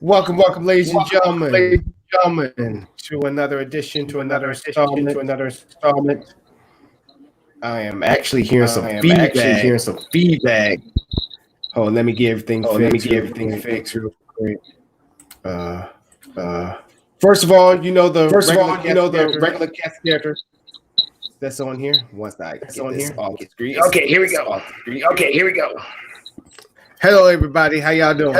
Welcome, ladies and gentlemen, to another edition, to another installment. I am actually hearing some feedback. Oh, let me get everything fixed real quick. First of all, the regular cast character that's on here. Once I get this off the screen. Okay, here we go. Hello, everybody. How y'all doing?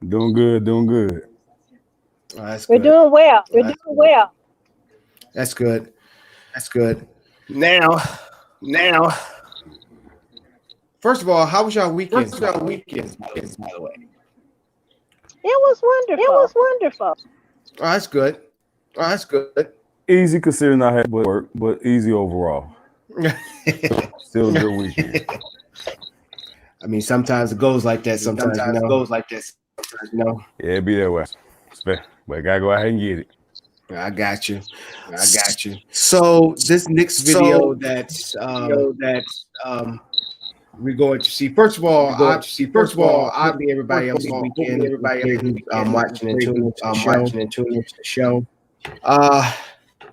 Doing good. Oh, that's We're good. doing well. That's good. Now, first of all, how was y'all weekend? By the way. It was wonderful. Oh, that's good. Easy considering I had work, but easy overall. Still a good weekend. I mean, sometimes it goes like that. Sometimes Yeah, it be that way. But I gotta go ahead and get it. I got you. So this next video that we're going to see. First of all, hopefully everybody else this weekend watching and tuning into the show.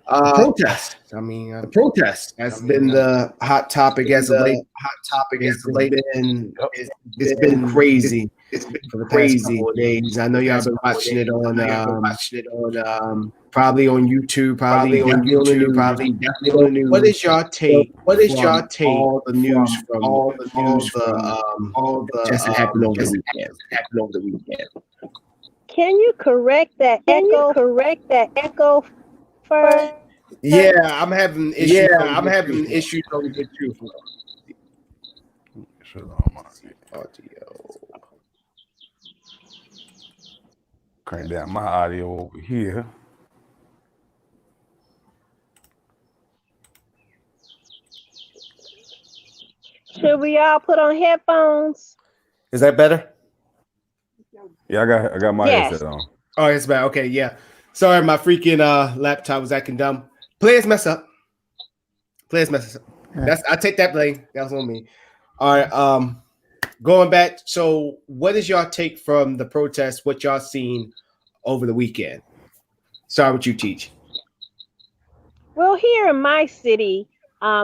Protest. I mean, the protest has been the hot topic as of late. It's been crazy. For the past couple of days. I know y'all been watching it on probably on YouTube, probably definitely on the news. What is your take? All the news from all the just happened over the weekend. Can you correct that echo first? Yeah, I'm having issues over here too. Audio. Crank down my audio over here. Should we all put on headphones? Is that better? Yeah, I got my headset on. Oh, it's bad. Okay, yeah. Sorry, my freaking laptop was acting dumb. Players mess up. I take that blame. That was on me. All right. Going back. So, what is your take from the protest? What y'all seen over the weekend? Sorry, what you teach. Well, here in my city,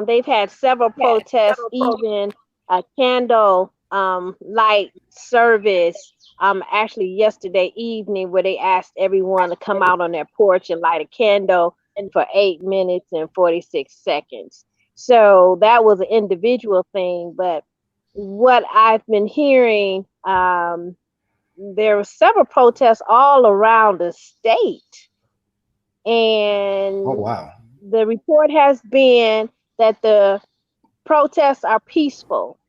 they've had several protests, even a candle light service. Actually yesterday evening, where they asked everyone to come out on their porch and light a candle for 8 minutes and 46 seconds. So that was an individual thing, but what I've been hearing, there were several protests all around the state. And oh wow, the report has been that the protests are peaceful.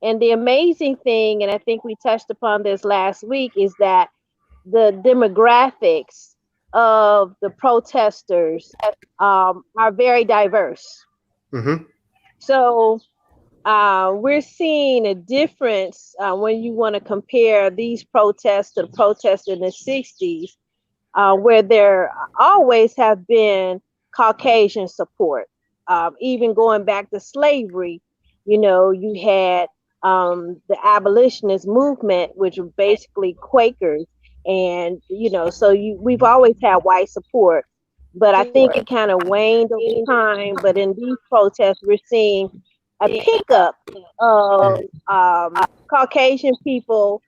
And the amazing thing, and I think we touched upon this last week, is that the demographics of the protesters are very diverse. Mm-hmm. So we're seeing a difference when you want to compare these protests to the protests in the 60s, where there always have been Caucasian support. Even going back to slavery, you had the abolitionist movement, which were basically Quakers. And, we've always had white support, but I think it kind of waned over time. But in these protests, we're seeing a pickup of Caucasian people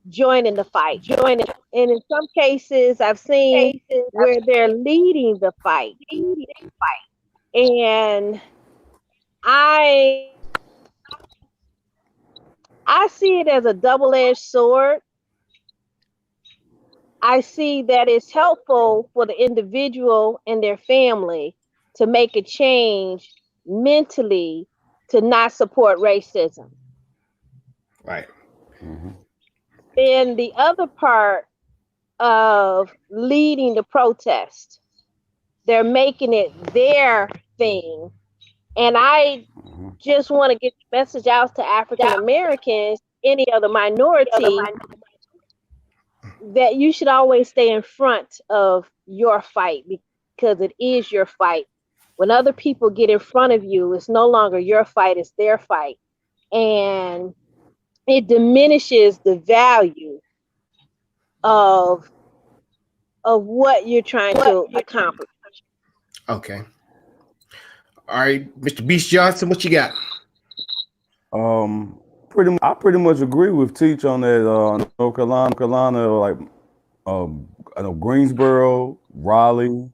joining the fight. And in some cases, I've seen where they're leading the fight. And I see it as a double-edged sword. I see that it's helpful for the individual and their family to make a change mentally to not support racism. Right. Mm-hmm. And the other part of leading the protest, they're making it their thing. And I just want to get the message out to African Americans, any other minority, that you should always stay in front of your fight, because it is your fight. When other people get in front of you, it's no longer your fight, it's their fight. And it diminishes the value of what you're trying to accomplish. Okay. All right, Mr. Beast Johnson, what you got? I pretty much agree with Teach on that. North Carolina, like I know Greensboro, Raleigh,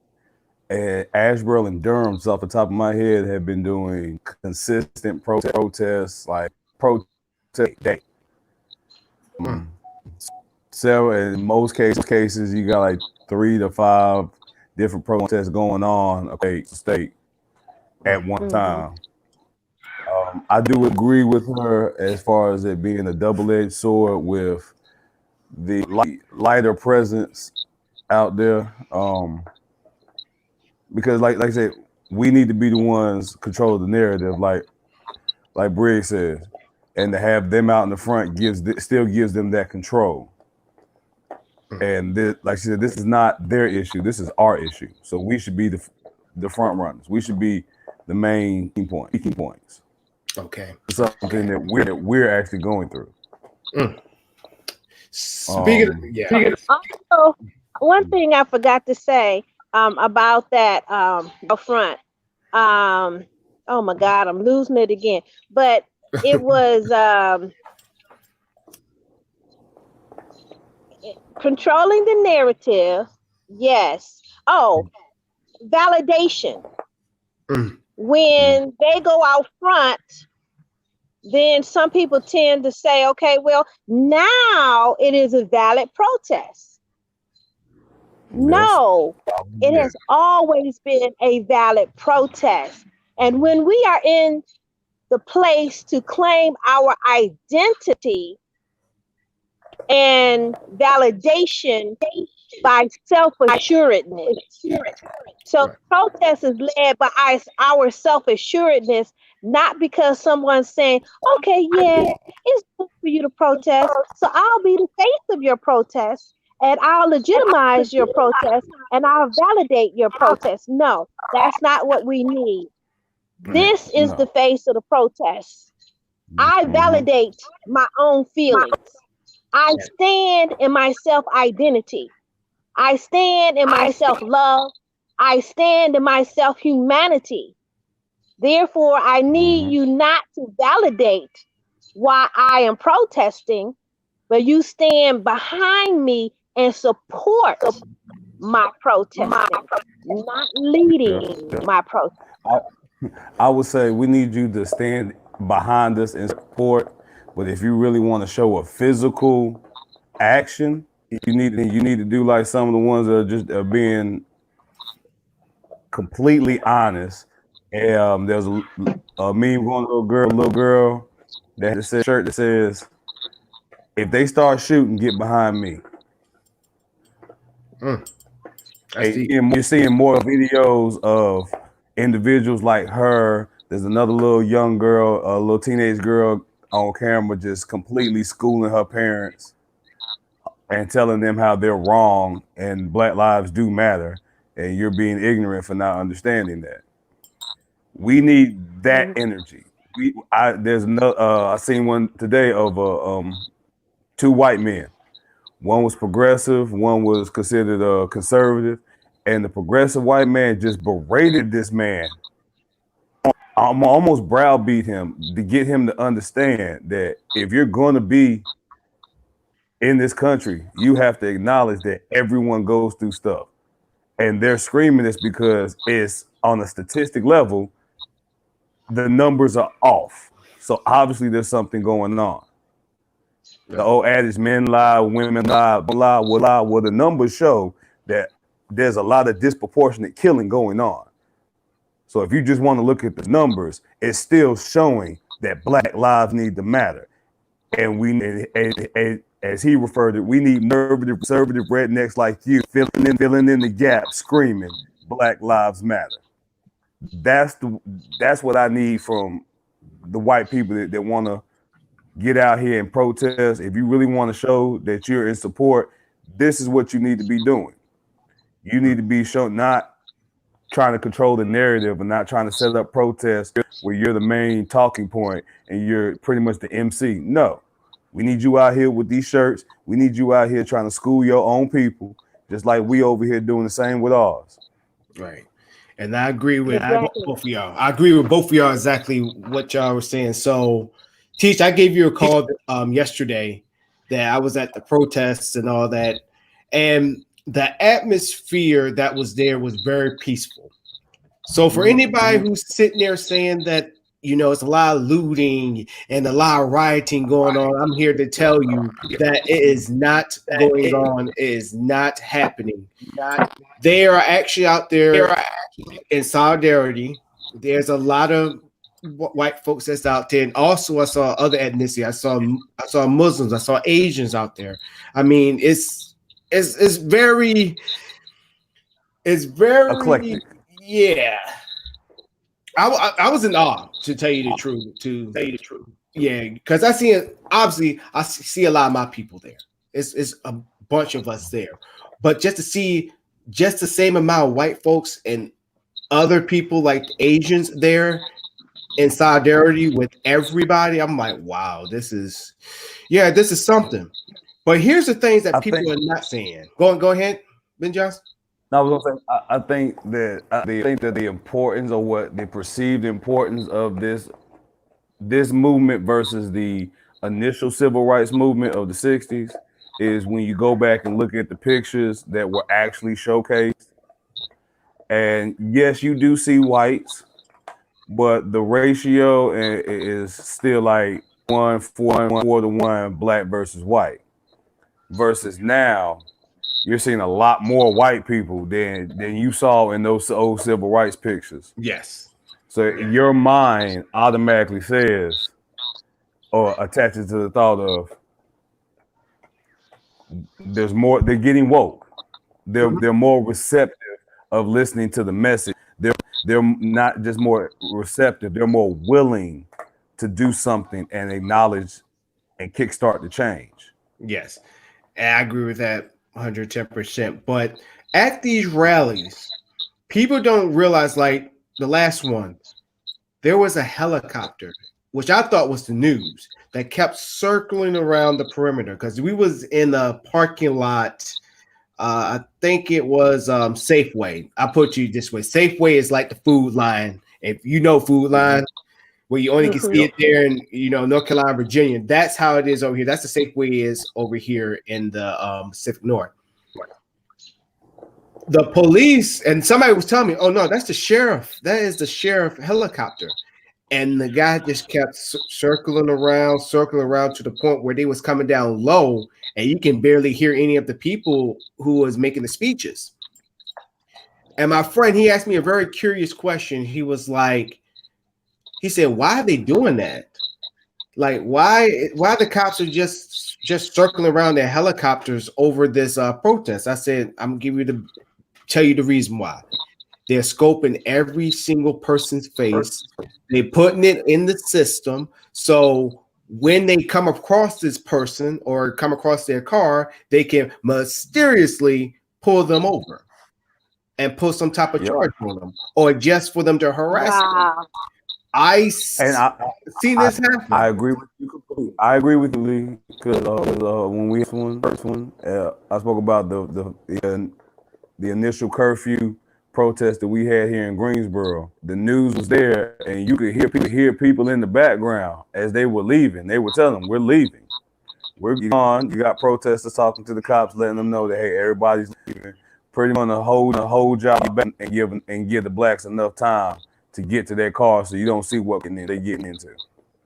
and Asheboro and Durham, off the top of my head, have been doing consistent protests, like protest day. So in most cases, you got like 3 to 5 different protests going on, state at one time. I do agree with her as far as it being a double-edged sword with the lighter presence out there. Because like I said, we need to be the ones control the narrative, like Briggs says, and to have them out in the front still gives them that control. And like she said, this is not their issue. This is our issue. So we should be the front runners. We should be the main key points. Okay. Something that we're actually going through. Also, one thing I forgot to say about that front. Oh my God, I'm losing it again. But it was controlling the narrative. Yes. Oh, validation. When they go out front, then some people tend to say, okay, well, now it is a valid protest. No, it has always been a valid protest. And when we are in the place to claim our identity and validation by self-assuredness. So protest is led by our self-assuredness, not because someone's saying, okay, yeah, it's good for you to protest, so I'll be the face of your protest, and I'll legitimize your protest, and I'll validate your protest. No, that's not what we need. This is the face of the protest. I validate my own feelings. I stand in my self-identity. I stand in my self-love. I stand in my self-humanity. Therefore, I need you not to validate why I am protesting, but you stand behind me and support my protesting, not leading my protest. I would say we need you to stand behind us and support, but if you really want to show a physical action, you need to do like some of the ones that are just being completely honest. There's a meme going, little girl that has a shirt that says, "If they start shooting, get behind me." You're seeing more videos of individuals like her. There's another little young girl, a little teenage girl on camera, just completely schooling her parents and telling them how they're wrong and Black lives do matter, and you're being ignorant for not understanding that. We need that energy. I seen one today of 2 white men. One was progressive, one was considered conservative, and the progressive white man just berated this man. Almost browbeat him to get him to understand that if you're going to be in this country, you have to acknowledge that everyone goes through stuff. And they're screaming this because it's on a statistic level, the numbers are off. So obviously there's something going on. The old adage, men lie, women lie, blah, blah, blah. Well, the numbers show that there's a lot of disproportionate killing going on. So if you just want to look at the numbers, it's still showing that Black lives need to matter. And as he referred to, we need conservative rednecks like you filling in the gap, screaming Black lives matter. That's what I need from the white people that want to get out here and protest. If you really want to show that you're in support, this is what you need to be doing. You need to be shown, not trying to control the narrative and not trying to set up protests where you're the main talking point and you're pretty much the MC. No, We need you out here with these shirts. We need you out here trying to school your own people, just like we over here doing the same with ours. Right. And I agree with Exactly. both of y'all. I agree with both of y'all exactly what y'all were saying. So, Teach, I gave you a call yesterday that I was at the protests and all that. And the atmosphere that was there was very peaceful. So for anybody who's sitting there saying that, you know, it's a lot of looting and a lot of rioting going on, I'm here to tell you that it is not going on. It is not happening. They are actually out there in solidarity. There's a lot of white folks that's out there, and also I saw other ethnicity. I saw Muslims. I saw Asians out there. I mean, it's very Eclectic. Yeah. I was in awe, to tell you the truth. Yeah, because I see a lot of my people there. It's a bunch of us there, but just to see just the same amount of white folks and other people like Asians there in solidarity with everybody, I'm like, wow, this is something. But here's the things that people are not saying. Go ahead, Ben Johnson. I was gonna say, I think that the importance, or what the perceived importance of this movement versus the initial civil rights movement of the 60s is when you go back and look at the pictures that were actually showcased. And yes, you do see whites, but the ratio is still like 4 to 1 black versus white. Versus now, you're seeing a lot more white people than you saw in those old civil rights pictures. Yes. So your mind automatically says, or attaches to the thought of, there's more. They're getting woke. They're more receptive of listening to the message. They're not just more receptive. They're more willing to do something and acknowledge and kickstart the change. Yes, and I agree with that 110%. But at these rallies, people don't realize, like the last one, there was a helicopter, which I thought was the news, that kept circling around the perimeter because we was in a parking lot. I think it was Safeway. I put you this way. Safeway is like the Food Line. If you know Food Line, where you only can see it there in, North Carolina, Virginia. That's how it is over here. That's the Safeway is over here in the Pacific North. The police, and somebody was telling me, oh no, that's the sheriff. That is the sheriff helicopter. And the guy just kept circling around to the point where they was coming down low, and you can barely hear any of the people who was making the speeches. And my friend, he asked me a very curious question. He was like, he said, why are they doing that? Like, why the cops are just circling around their helicopters over this protest? I said, I'm gonna tell you the reason why. They're scoping every single person's face. They're putting it in the system. So when they come across this person or come across their car, they can mysteriously pull them over and put some type of charge on them, or just for them to harass them. I see this happen. I agree with you completely. I agree with you, Lee, because when we first one, I spoke about the initial curfew protest that we had here in Greensboro. The news was there, and you could hear people in the background as they were leaving. They were telling them, "We're leaving. We're gone." You got protesters talking to the cops, letting them know that, hey, everybody's leaving. Pretty much the whole job back and give the blacks enough time to get to their car, so you don't see what they're getting into.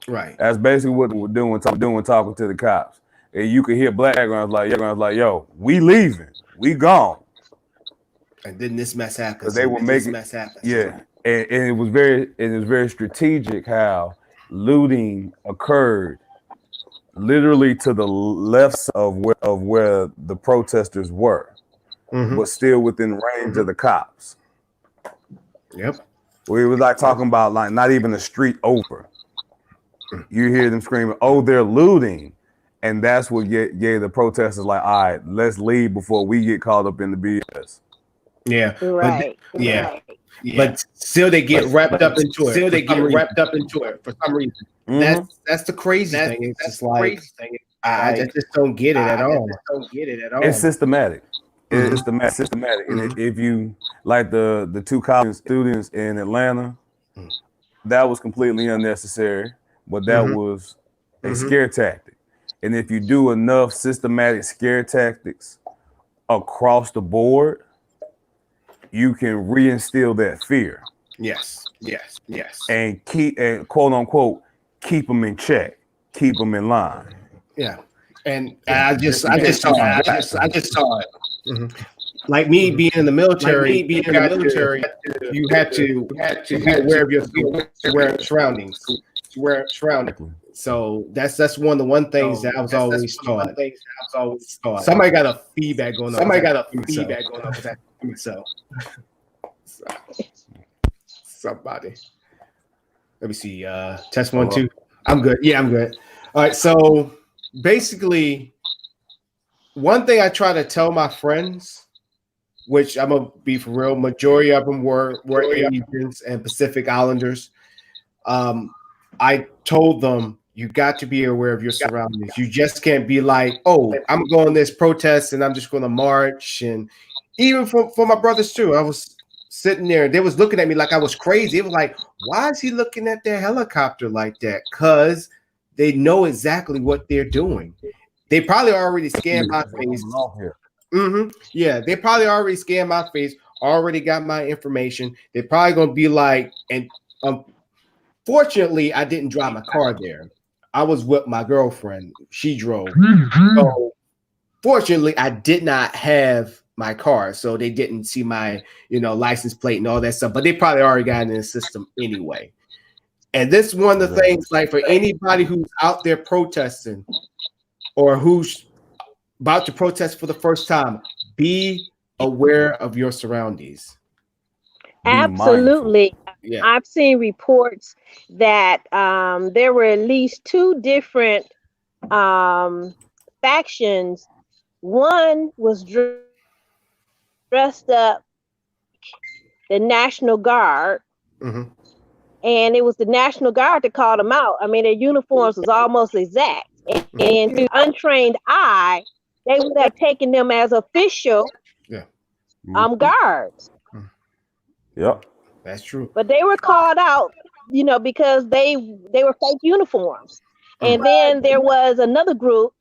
Right. That's basically what we're doing talking to the cops. And you could hear black backgrounds like, yo, we leaving, we gone. And then this mess happens. They were making mess happens. Yeah, and it was very strategic how looting occurred literally to the left of where the protesters were, but still within range of the cops. Yep. We was like talking about like not even a street over. You hear them screaming, "Oh, they're looting," and that's what gave the protesters like, "All right, let's leave before we get caught up in the BS." Yeah. Right. But still they get wrapped up into it. For some reason. That's the crazy thing. It's just like, I just don't get it at all. It's systematic. It's systematic. And if you like the two college students in Atlanta, that was completely unnecessary, but that was a scare tactic. And if you do enough systematic scare tactics across the board, you can reinstill that fear. Yes. And quote unquote keep them in check, keep them in line. Yeah. And I just saw it. Like me being in the military, you had to be aware of your surroundings. So that's one of the things that I was always taught. Somebody got a feedback going on. Somebody. Let me see. Test 1, 2. I'm good. Yeah, I'm good. All right. So basically, one thing I try to tell my friends, which I'm gonna be for real, majority of them were Asians and Pacific Islanders. I told them you got to be aware of your surroundings. You just can't be like, oh, I'm going to this protest and I'm just going to march. And even for my brothers too, I was sitting there. They was looking at me like I was crazy. It was like, why is he looking at their helicopter like that? Because they know exactly what they're doing. They probably already scanned my face. Yeah, they probably already scanned my face, already got my information. They're probably going to be like, and fortunately, I didn't drive my car there. I was with my girlfriend. She drove. So fortunately, I did not have my car, so they didn't see my, license plate and all that stuff. But they probably already got it in the system anyway. And this is one of the things, like for anybody who's out there protesting or who's about to protest for the first time, be aware of your surroundings. Absolutely. Yeah. I've seen reports that there were at least 2 different factions. One was dressed up the National Guard, and it was the National Guard that called them out. I mean, their uniforms was almost exact, and to untrained eye, they would have taken them as official guards. Yep. That's true. But they were called out, because they were fake uniforms. And then there was another group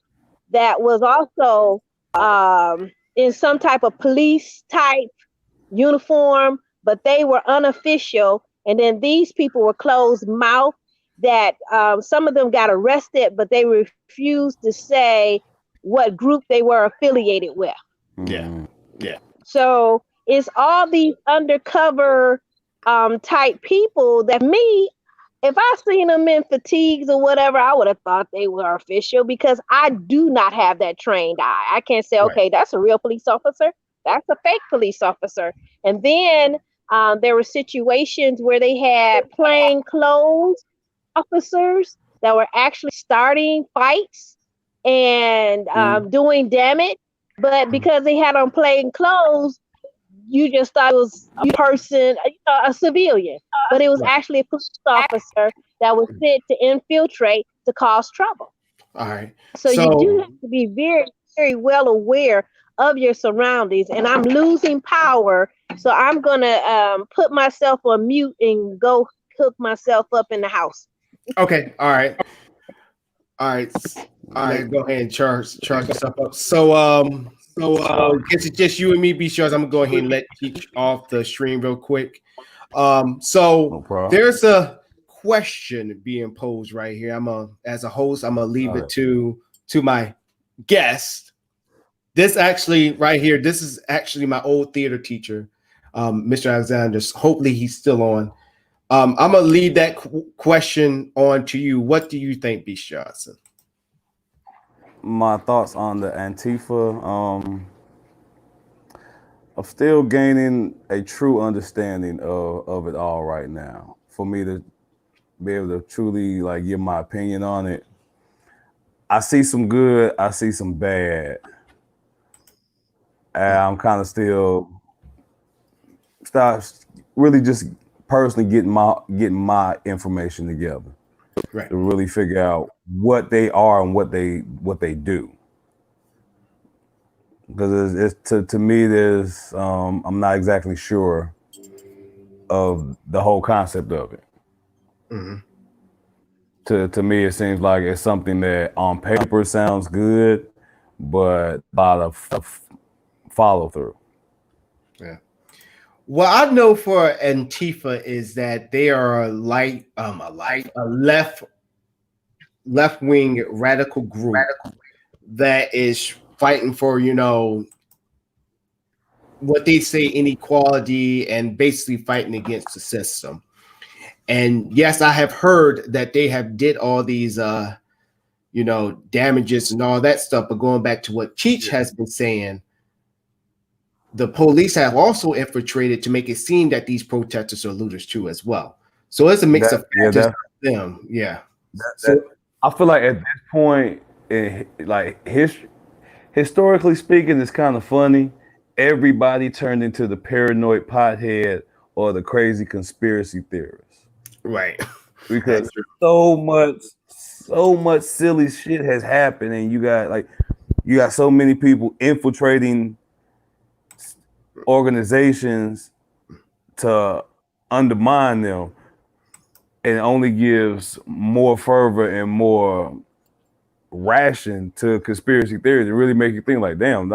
that was also in some type of police type uniform, but they were unofficial. And then these people were closed mouth that some of them got arrested, but they refused to say what group they were affiliated with. Yeah. So it's all these undercover type people that if I seen them in fatigues or whatever, I would have thought they were official, because I do not have that trained eye. I can't say, okay, that's a real police officer. That's a fake police officer. And then there were situations where they had plain clothes officers that were actually starting fights and doing damage. But because they had on plain clothes, you just thought it was a person, a civilian, but it was actually a police officer that was sent to infiltrate to cause trouble. All right. So you do have to be very, very well aware of your surroundings. And I'm losing power, so I'm gonna put myself on mute and go hook myself up in the house. Okay. All right. Go ahead and charge yourself up. So I guess it's just you and me, B. Shards. I'm gonna go ahead and let Teach off the stream real quick. So no there's a question being posed right here. As a host, I'm gonna leave it to my guest. This actually right here, this is actually my old theater teacher, Mr. Alexander. Hopefully he's still on. I'm gonna leave that question on to you. What do you think, B. Johnson? My thoughts on the Antifa. I'm still gaining a true understanding of it all right now. For me to be able to truly give my opinion on it, I see some good, I see some bad. I'm kind of still really just personally getting my information together. Right. to really figure out what they are and what they do. Because it's to me, there's I'm not exactly sure of the whole concept of it. Mm-hmm. To me, it seems like it's something that on paper sounds good, but a lot of follow through. Yeah. Well, I know for Antifa is that they are a left wing radical group that is fighting for, what they say inequality and basically fighting against the system. And yes, I have heard that they have did all these damages and all that stuff. But going back to what Cheech has been saying, the police have also infiltrated to make it seem that these protesters are looters too as well. So it's a mix of factors of them. Yeah. I feel like at this point, historically speaking, it's kind of funny. Everybody turned into the paranoid pothead or the crazy conspiracy theorist. Right. Because so much silly shit has happened, and you got so many people infiltrating organizations to undermine them, and it only gives more fervor and more ration to conspiracy theories. It really make you think like, damn,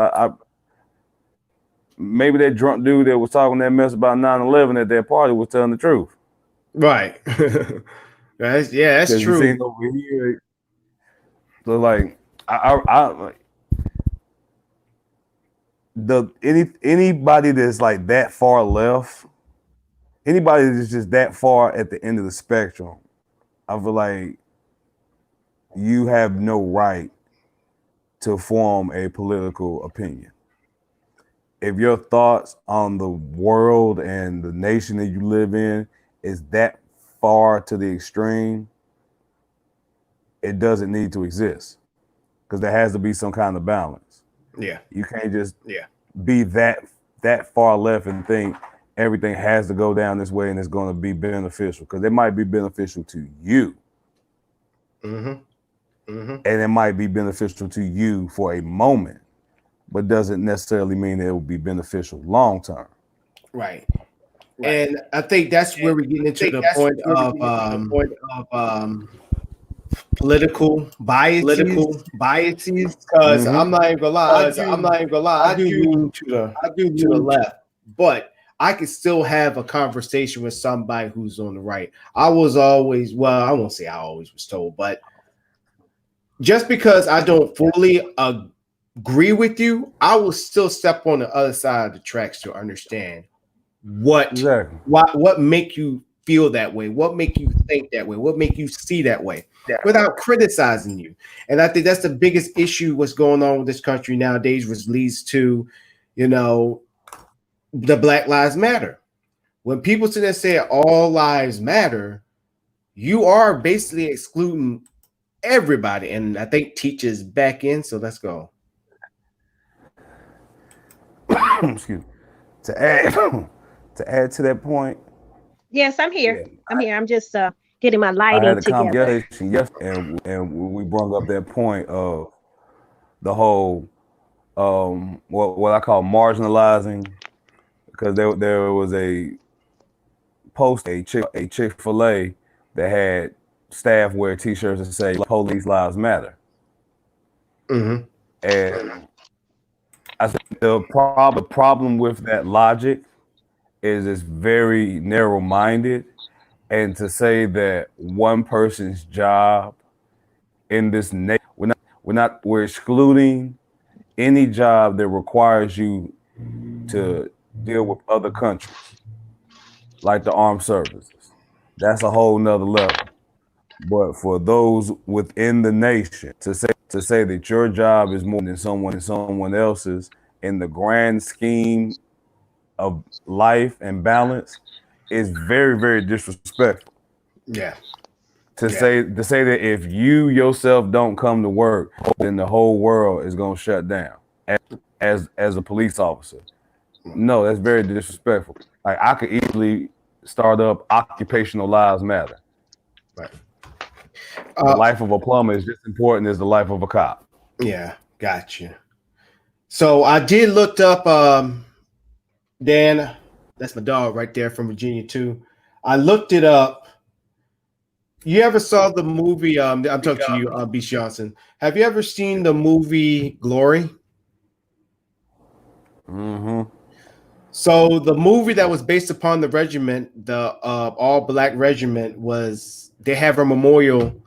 maybe that drunk dude that was talking that mess about 9/11 at that party was telling the truth. Right. that's true. You over here. So like, anybody that's like that far left, anybody that's just that far at the end of the spectrum, I feel like you have no right to form a political opinion. If your thoughts on the world and the nation that you live in is that far to the extreme, it doesn't need to exist, because there has to be some kind of balance. Yeah. You can't just be that far left and think everything has to go down this way and it's going to be beneficial, because it might be beneficial to you. Mm-hmm. Mm-hmm. And it might be beneficial to you for a moment, but doesn't necessarily mean that it will be beneficial long term. Right. And I think that's where we get into the point of political biases. Because I'm not even gonna lie, I do lean to the left, but I can still have a conversation with somebody who's on the right. I was always, well, I won't say I always was told, but just because I don't fully agree with you, I will still step on the other side of the tracks to understand what make you feel that way, what make you think that way, what make you see that way, without criticizing you. And I think that's the biggest issue what's going on with this country nowadays, which leads to, the Black Lives Matter. When people sit there and say all lives matter, you are basically excluding everybody. And I think teachers back in, so let's go. Excuse me. To add to that point. Yes, I'm here. I'm here. I'm just getting my lighting together. And we brought up that point of the whole what I call marginalizing, because there was a post, a Chick-fil-A that had staff wear t-shirts that say "Police Lives Matter." Mm-hmm. And I think the problem with that logic is it's very narrow-minded, and to say that one person's job in this nation, we're excluding any job that requires you to deal with other countries, like the armed services. That's a whole nother level. But for those within the nation to say that your job is more than someone else's in the grand scheme of life and balance is very, very disrespectful. Yeah. To say that if you yourself don't come to work, then the whole world is gonna shut down as a police officer. No, that's very disrespectful. Like, I could easily start up Occupational Lives Matter. Right. The life of a plumber is just important as the life of a cop. Yeah, got you. So I did look up Dan, that's my dog right there from Virginia too. I looked it up. You ever saw the movie? I'm talking to you, Beach Johnson. Have you ever seen the movie Glory? Mm-hmm. So the movie that was based upon the regiment, the all black regiment, was they have a memorial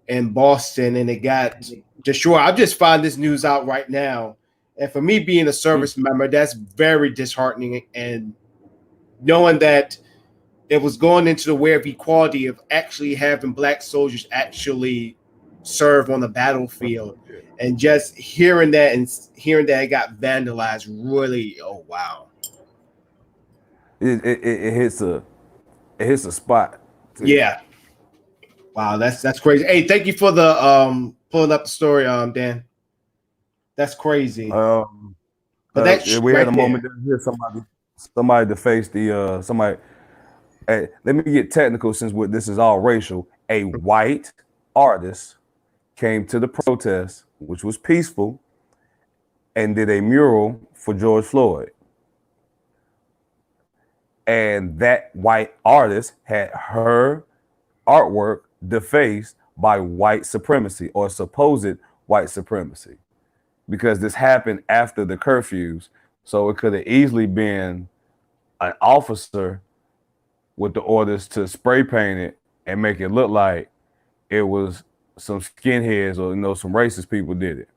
in Boston, and it got destroyed. I just found this news out right now, and for me being a service member, that's very disheartening. And knowing that it was going into the way of equality of actually having black soldiers actually serve on the battlefield, and just hearing that it got vandalized, really, oh wow. It hits a spot. Yeah. Wow, that's crazy. Hey, thank you for the pulling up the story, Dan. That's crazy. But that's we right had a moment to hear somebody to face the somebody. Hey, let me get technical since this is all racial. A white artist came to the protest, which was peaceful, and did a mural for George Floyd. And that white artist had her artwork defaced by white supremacy or supposed white supremacy, because this happened after the curfews. So it could have easily been an officer with the orders to spray paint it and make it look like it was some skinheads or some racist people did it.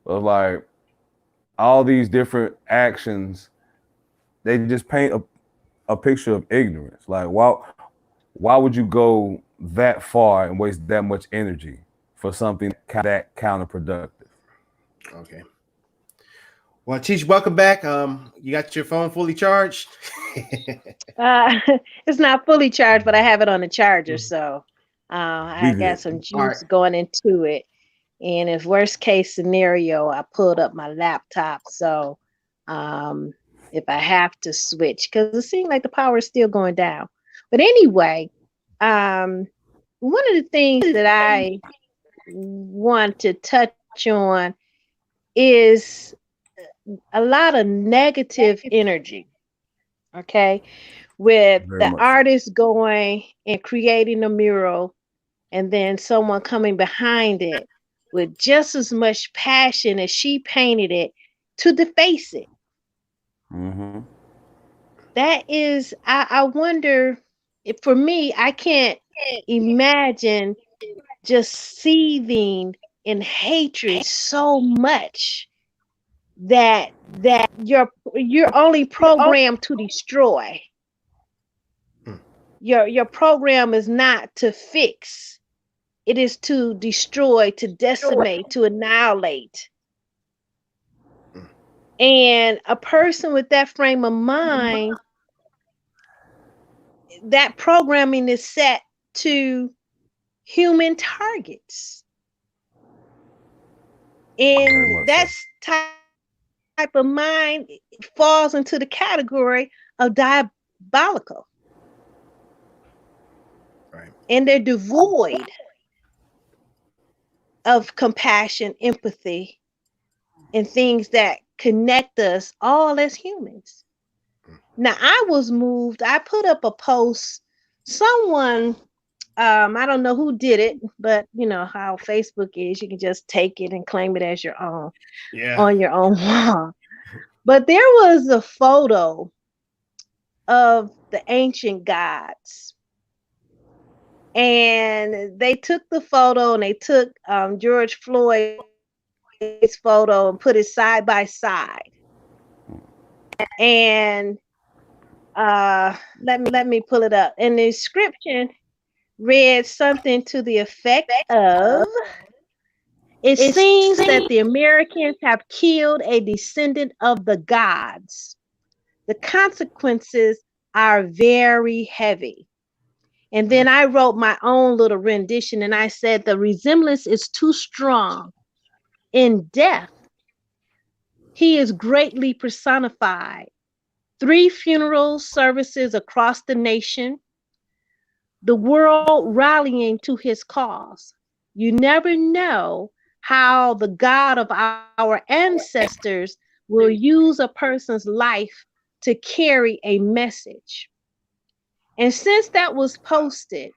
But like all these different actions, they just paint a picture of ignorance. Like why would you go that far and waste that much energy for something that counterproductive? Okay. Well, Teach, welcome back. You got your phone fully charged? It's not fully charged, but I have it on the charger, so I got some juice going into it. And if worst case scenario, I pulled up my laptop, so if I have to switch, because it seems like the power is still going down. But anyway, one of the things that I want to touch on is a lot of negative energy, okay, with the artist going and creating a mural and then someone coming behind it with just as much passion as she painted it to deface it. Mm-hmm. That is, I wonder, if for me, I can't imagine just seething in hatred so much that you're only programmed to destroy. Your program is not to fix. It is to destroy, to decimate, to annihilate. And a person with that frame of mind, that programming is set to human targets. And that type of mind falls into the category of diabolical. Right. And they're devoid of compassion, empathy, and things that connect us all as humans. Now, I was moved. I put up a post. Someone, I don't know who did it, but you know how Facebook is. You can just take it and claim it as your own, on your own wall. But there was a photo of the ancient gods. And they took the photo and they took George Floyd's photo and put it side by side. And let me pull it up. And the description read something to the effect of, it seems that the Americans have killed a descendant of the gods. The consequences are very heavy. And then I wrote my own little rendition and I said the resemblance is too strong. In death, he is greatly personified. 3 funeral services across the nation, the world rallying to his cause. You never know how the God of our ancestors will use a person's life to carry a message. And since that was posted,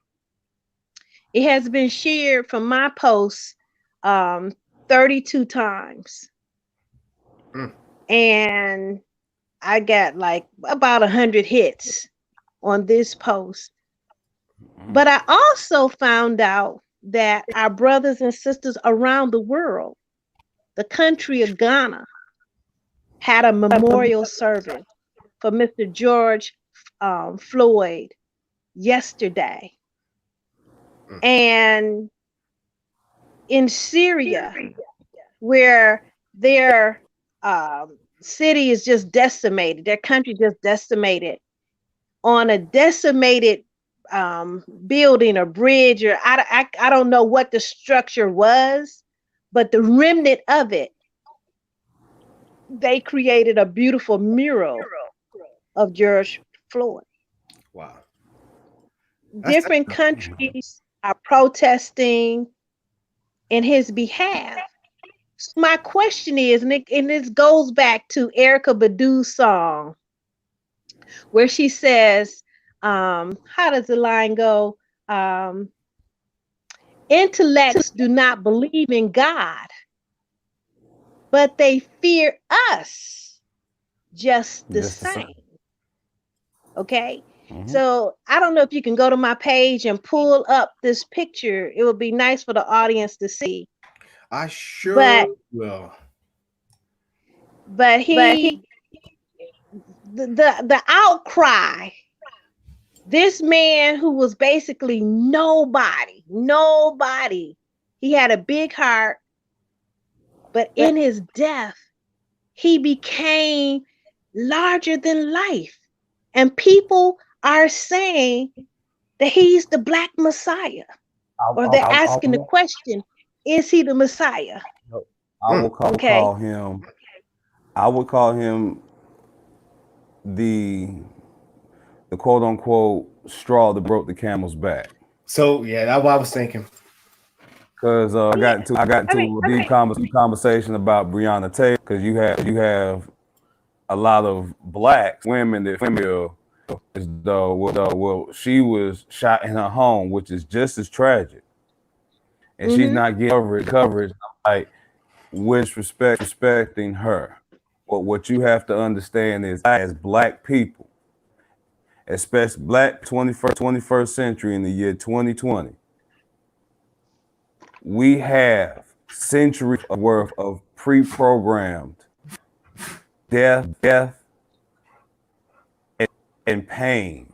it has been shared from my post 32 times. And I got like about 100 hits on this post. But I also found out that our brothers and sisters around the world, the country of Ghana, had a memorial service for Mr. George Floyd yesterday. And in Syria, where their city is just decimated, their country just decimated, on a decimated building or bridge, or I don't know what the structure was, but the remnant of it, they created a beautiful mural of George Floyd. Wow. Different countries are protesting in his behalf. So my question is, and this goes back to Erykah Badu's song, where she says, how does the line go? Intellects do not believe in God, but they fear us just the same. Okay. So I don't know if you can go to my page and pull up this picture. It would be nice for the audience to see. I sure will. But the outcry, this man who was basically nobody, he had a big heart, but in his death, he became larger than life. And people are saying that he's the Black Messiah. Or they're asking the question, is he the Messiah? I would call him the quote unquote straw that broke the camel's back. So yeah, that's what I was thinking. Because I got into a deep conversation about Breonna Taylor, because you have a lot of Black women that feel as though she was shot in her home, which is just as tragic, and she's not getting coverage. Like, with respecting her. But what you have to understand is, as Black people, especially Black 21st century in the year 2020, we have centuries worth of pre-programmed death and pain,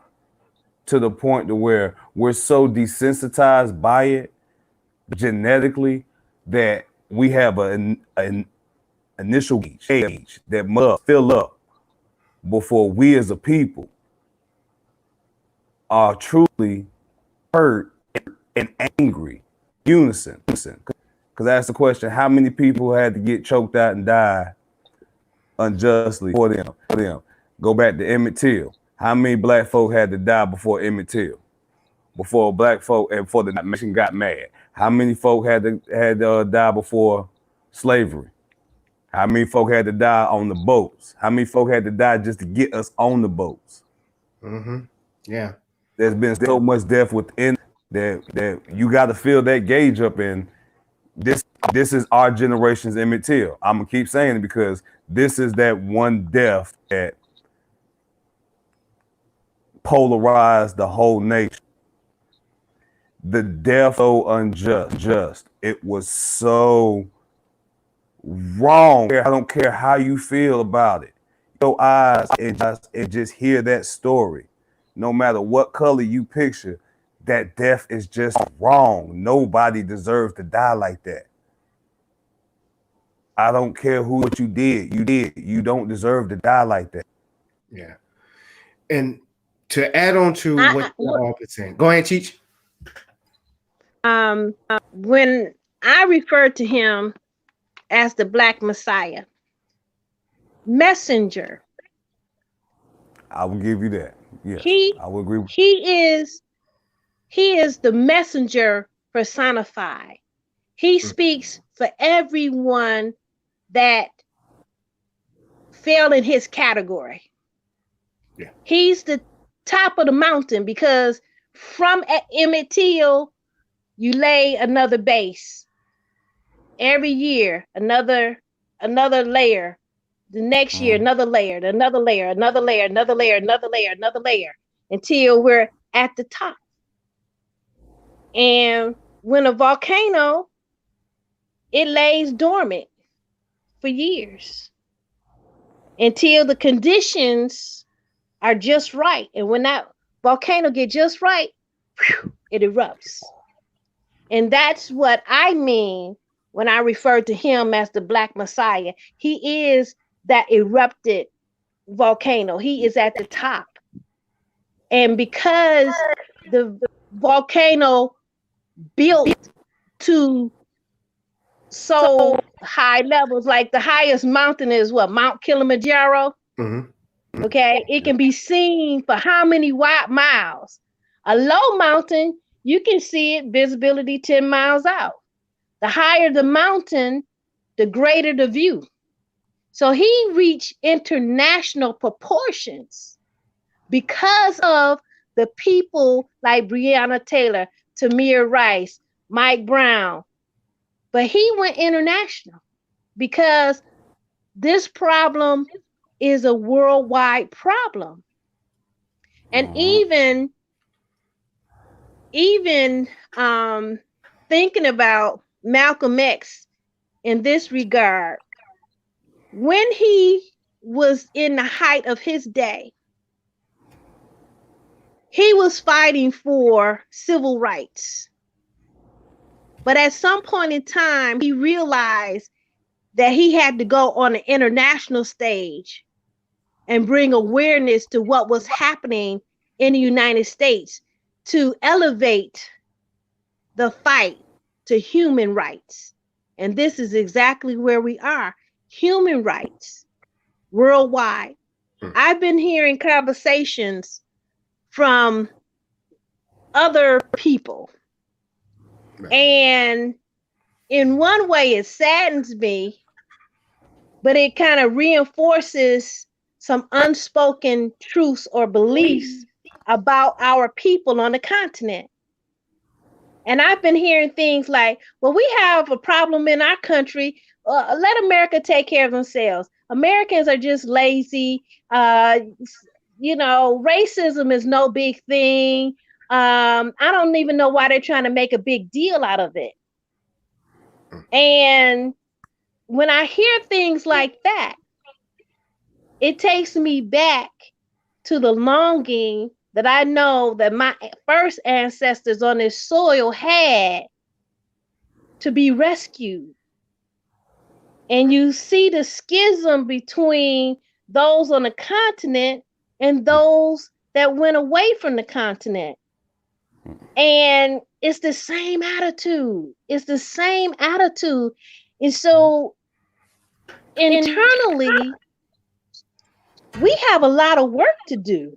to the point to where we're so desensitized by it genetically that we have an initial age that must fill up before we as a people are truly hurt and angry, unison. Because I asked the question, how many people had to get choked out and die unjustly for them? Go back to Emmett Till. How many Black folk had to die before Emmett Till? Before Black folk and before the nation got mad? How many folk had to die before slavery? How many folk had to die on the boats? How many folk had to die just to get us on the boats? Yeah. There's been so much death within that you got to fill that gauge up in. This is our generation's Emmett Till. I'm gonna keep saying it because this is that one death that polarized the whole nation. The death so unjust. It was so wrong. I don't care how you feel about it. Your eyes and just hear that story. No matter what color you picture, that death is just wrong. Nobody deserves to die like that. I don't care what you did. You don't deserve to die like that. Yeah. And to add on to what you're all saying, go ahead, Cheech. When I refer to him as the Black Messiah, messenger, I will give you that. Yes, I will agree. He is He is the messenger personified. He speaks for everyone that fell in his category. Yeah. He's the top of the mountain because from Emmett Till, you lay another base. Every year, another layer. The next year, another layer, another layer, another layer, another layer, another layer, another layer, until we're at the top. And when a volcano, it lays dormant for years until the conditions are just right. And when that volcano get just right, it erupts. And that's what I mean when I refer to him as the Black Messiah. He is that erupted volcano. He is at the top. And because the volcano built to so high levels, like the highest mountain is what? Mount Kilimanjaro. Mm-hmm. Okay. It can be seen for how many miles? A low mountain, you can see it visibility 10 miles out. The higher the mountain, the greater the view. So he reached international proportions because of the people like Breonna Taylor, Tamir Rice, Mike Brown. But he went international because this problem is a worldwide problem. And even thinking about Malcolm X in this regard, when he was in the height of his day, he was fighting for civil rights. But at some point in time, he realized that he had to go on an international stage and bring awareness to what was happening in the United States to elevate the fight to human rights. And this is exactly where we are. Human rights worldwide. I've been hearing conversations from other people. And in one way, it saddens me, but it kind of reinforces some unspoken truths or beliefs about our people on the continent. And I've been hearing things like, well, we have a problem in our country. Let America take care of themselves. Americans are just lazy. Racism is no big thing. I don't even know why they're trying to make a big deal out of it. And when I hear things like that, it takes me back to the longing that I know that my first ancestors on this soil had to be rescued. And you see the schism between those on the continent and those that went away from the continent. And it's the same attitude. It's the same attitude. And so internally, we have a lot of work to do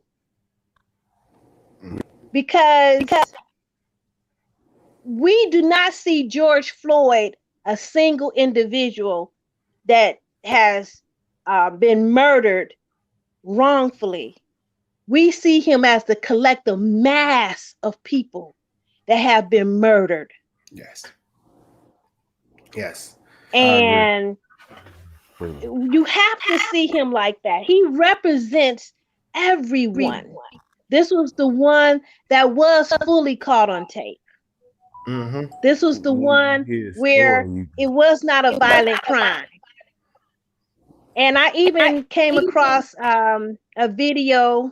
because we do not see George Floyd, a single individual that has been murdered wrongfully. We see him as the collective mass of people that have been murdered. Yes. Yes. And you have to see him like that. He represents everyone. This was the one that was fully caught on tape. Mm-hmm. This was the one where it was not a violent crime. And I even came across a video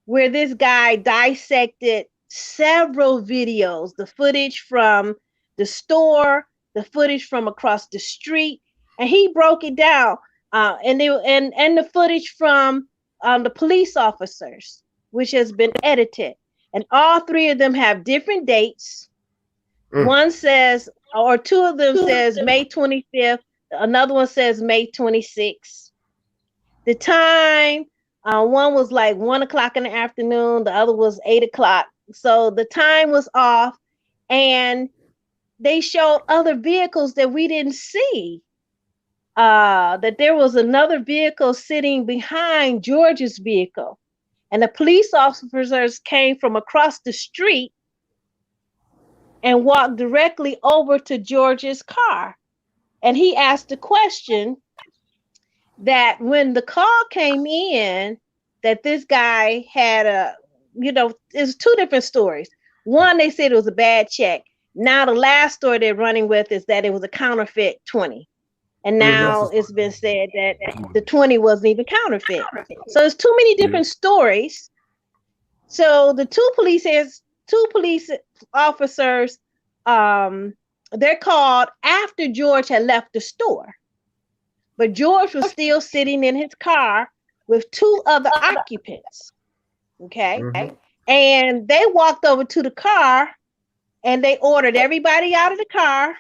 where this guy dissected several videos, the footage from the store, the footage from across the street, and he broke it down. And the footage from the police officers, which has been edited. And all three of them have different dates. One says, or two of them says May 25th. Another one says May 26th. The time, one was like 1 o'clock in the afternoon. The other was 8 o'clock So the time was off, and they showed other vehicles that we didn't see. That there was another vehicle sitting behind George's vehicle, and the police officers came from across the street and walked directly over to George's car. And he asked a question that when the call came in, that this guy had it's two different stories. One, they said it was a bad check. Now the last story they're running with is that it was a counterfeit 20. And now it's been said that the 20 wasn't even counterfeit. So there's too many different stories. So the two police officers, they're called after George had left the store. But George was still sitting in his car with two other occupants. Okay. Mm-hmm. And they walked over to the car and they ordered everybody out of the car.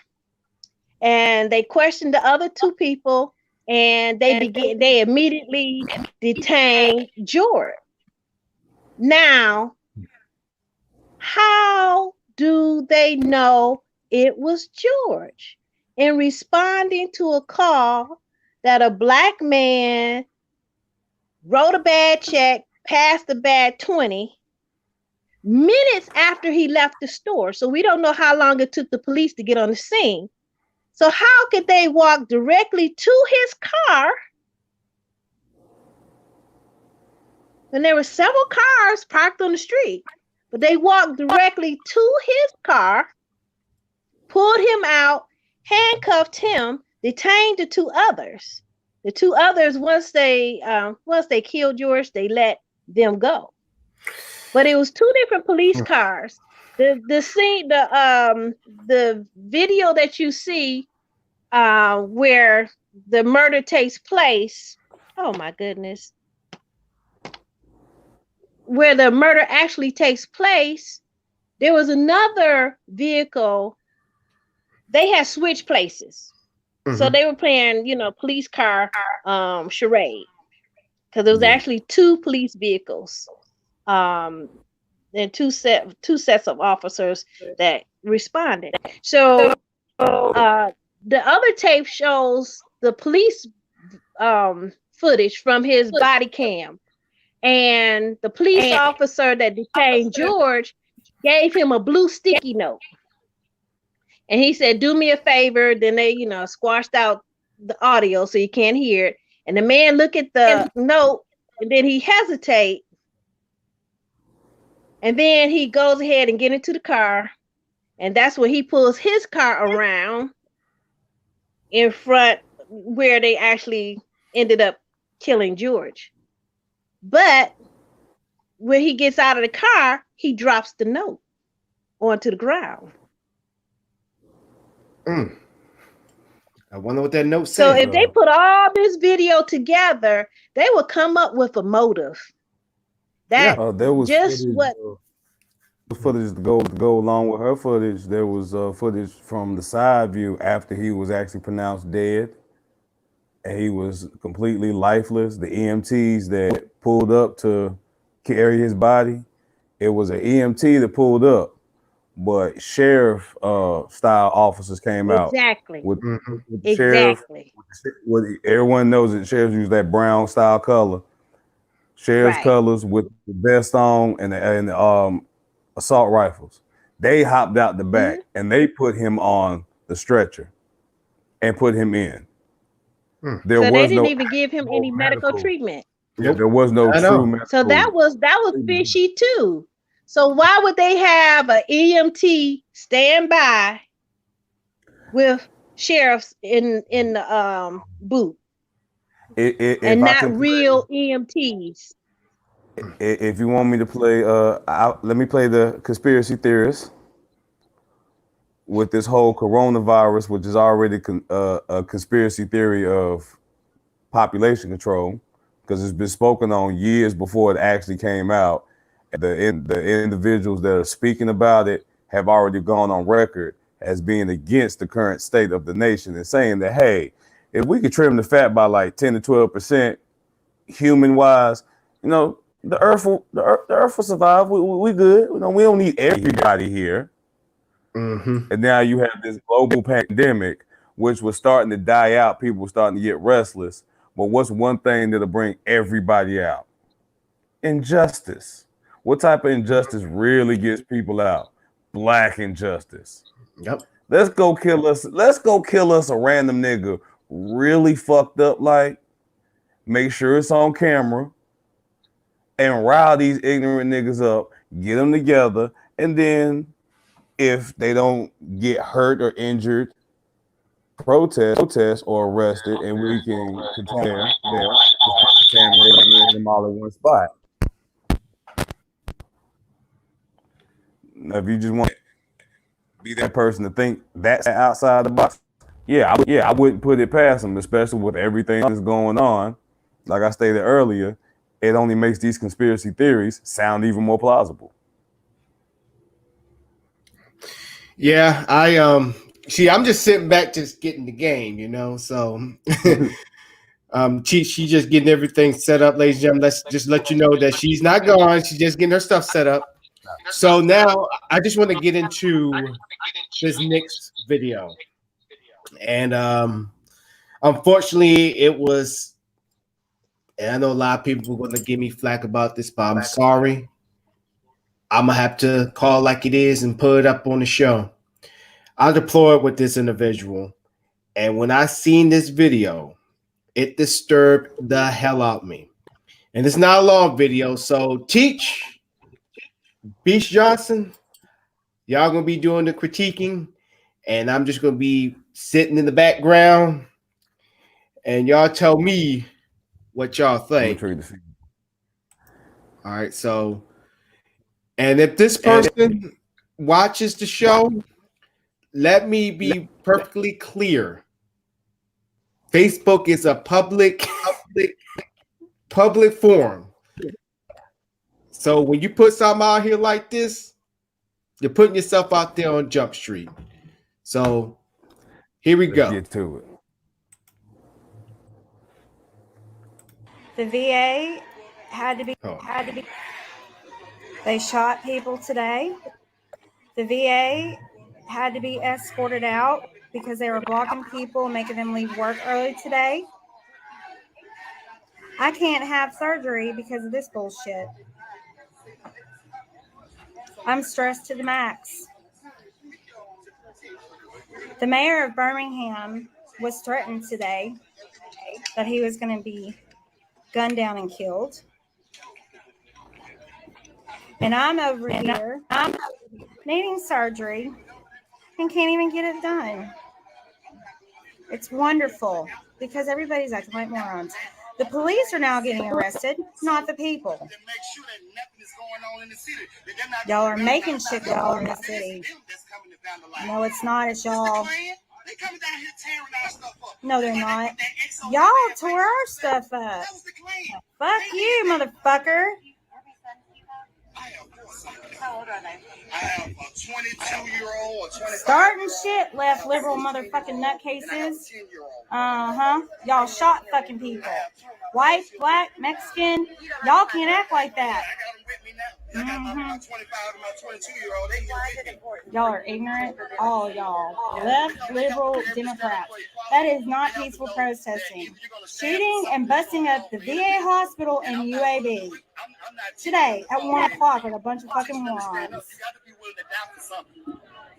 And they questioned the other two people, and they immediately detained George. Now, how do they know it was George? In responding to a call that a black man wrote a bad check, passed a bad 20 minutes after he left the store. So we don't know how long it took the police to get on the scene. So how could they walk directly to his car? And there were several cars parked on the street, but they walked directly to his car, pulled him out, handcuffed him, detained the two others. The two others, once they killed George, they let them go. But it was two different police cars. The scene, the video that you see where the murder takes place, oh my goodness, where the murder actually takes place, there was another vehicle. They had switched places. Mm-hmm. So they were playing, police car charade, because there was actually two police vehicles. And two sets of officers that responded. So the other tape shows the police footage from his body cam, and the police officer that detained George gave him a blue sticky note, and he said, "Do me a favor." Then they, squashed out the audio so you can't hear it. And the man looked at the note, and then he hesitates. And then he goes ahead and get into the car, and that's when he pulls his car around in front where they actually ended up killing George. But when he gets out of the car, he drops the note onto the ground. I wonder what that note said. So if they put all this video together, they would come up with a motive. There was just footage, what footage to go along with her footage. There was footage from the side view after he was actually pronounced dead, and he was completely lifeless. The EMTs that pulled up to carry his body, it was an EMT that pulled up, but sheriff style officers came out. Exactly. With the sheriff. Everyone knows that sheriffs use that brown style color. Sheriff's colors with the vest on and the assault rifles. They hopped out the back and they put him on the stretcher and put him in. So they didn't even give him any medical treatment. Yeah, there was no true medical. So that was fishy too. So why would they have an EMT stand by with sheriffs in the booth? And not real EMTs. If you want me to play, let me play the conspiracy theorist with this whole coronavirus, which is already a conspiracy theory of population control, because it's been spoken on years before it actually came out. The individuals that are speaking about it have already gone on record as being against the current state of the nation and saying that, hey, if we could trim the fat by like 10 to 12% human wise, you the earth will survive. We good. We don't need everybody here. Mm-hmm. And now you have this global pandemic, which was starting to die out. People were starting to get restless. But what's one thing that'll bring everybody out? Injustice. What type of injustice really gets people out? Black injustice. Yep. Let's go kill us a random nigga really fucked up, like, make sure it's on camera and rile these ignorant niggas up, get them together, and then if they don't get hurt or injured, protest or arrested, and we can contain them all in one spot. Now, if you just want to be that person to think that's outside the box, I wouldn't put it past them, especially with everything that's going on. Like I stated earlier, it only makes these conspiracy theories sound even more plausible. Yeah, I'm just sitting back, just getting the game, you know. So, she just getting everything set up, ladies and gentlemen. Let's just let you know that she's not gone. She's just getting her stuff set up. So now I just want to get into this next video, and unfortunately, it was. And I know a lot of people are going to give me flack about this, but I'm sorry. I'm gonna have to call like it is and put it up on the show. I deployed with this individual, and when I seen this video, it disturbed the hell out of me. And it's not a long video, so Teach, Beach Johnson, y'all gonna be doing the critiquing, and I'm just gonna be sitting in the background, and y'all tell me what y'all think. All right, so, and if this person watches the show, let me be perfectly clear. Facebook is a public forum. So when you put something out here like this, you're putting yourself out there on Jump Street. So here we go. Get to it. The VA had to be. They shot people today. The VA had to be escorted out because they were blocking people, making them leave work early today. I can't have surgery because of this bullshit. I'm stressed to the max. The mayor of Birmingham was threatened today that he was going to be gunned down and killed. And I'm over here needing surgery and can't even get it done. It's wonderful because everybody's acting like morons. The police are now getting arrested, not the people. Y'all are making shit go on in the city. No, it's not. It's y'all. No, they're not. Y'all tore our stuff up. Fuck you, motherfucker. How old are they? I have a 22-year-old, a 25-year-old. Starting shit, left liberal motherfucking nutcases. Y'all shot fucking people. White, black, Mexican. Y'all can't act like that. Y'all are ignorant. All y'all. Left, liberal, Democrats. That is not peaceful protesting. Shooting and busting up the VA hospital in UAB. Today at 1 o'clock with a bunch of fucking morons.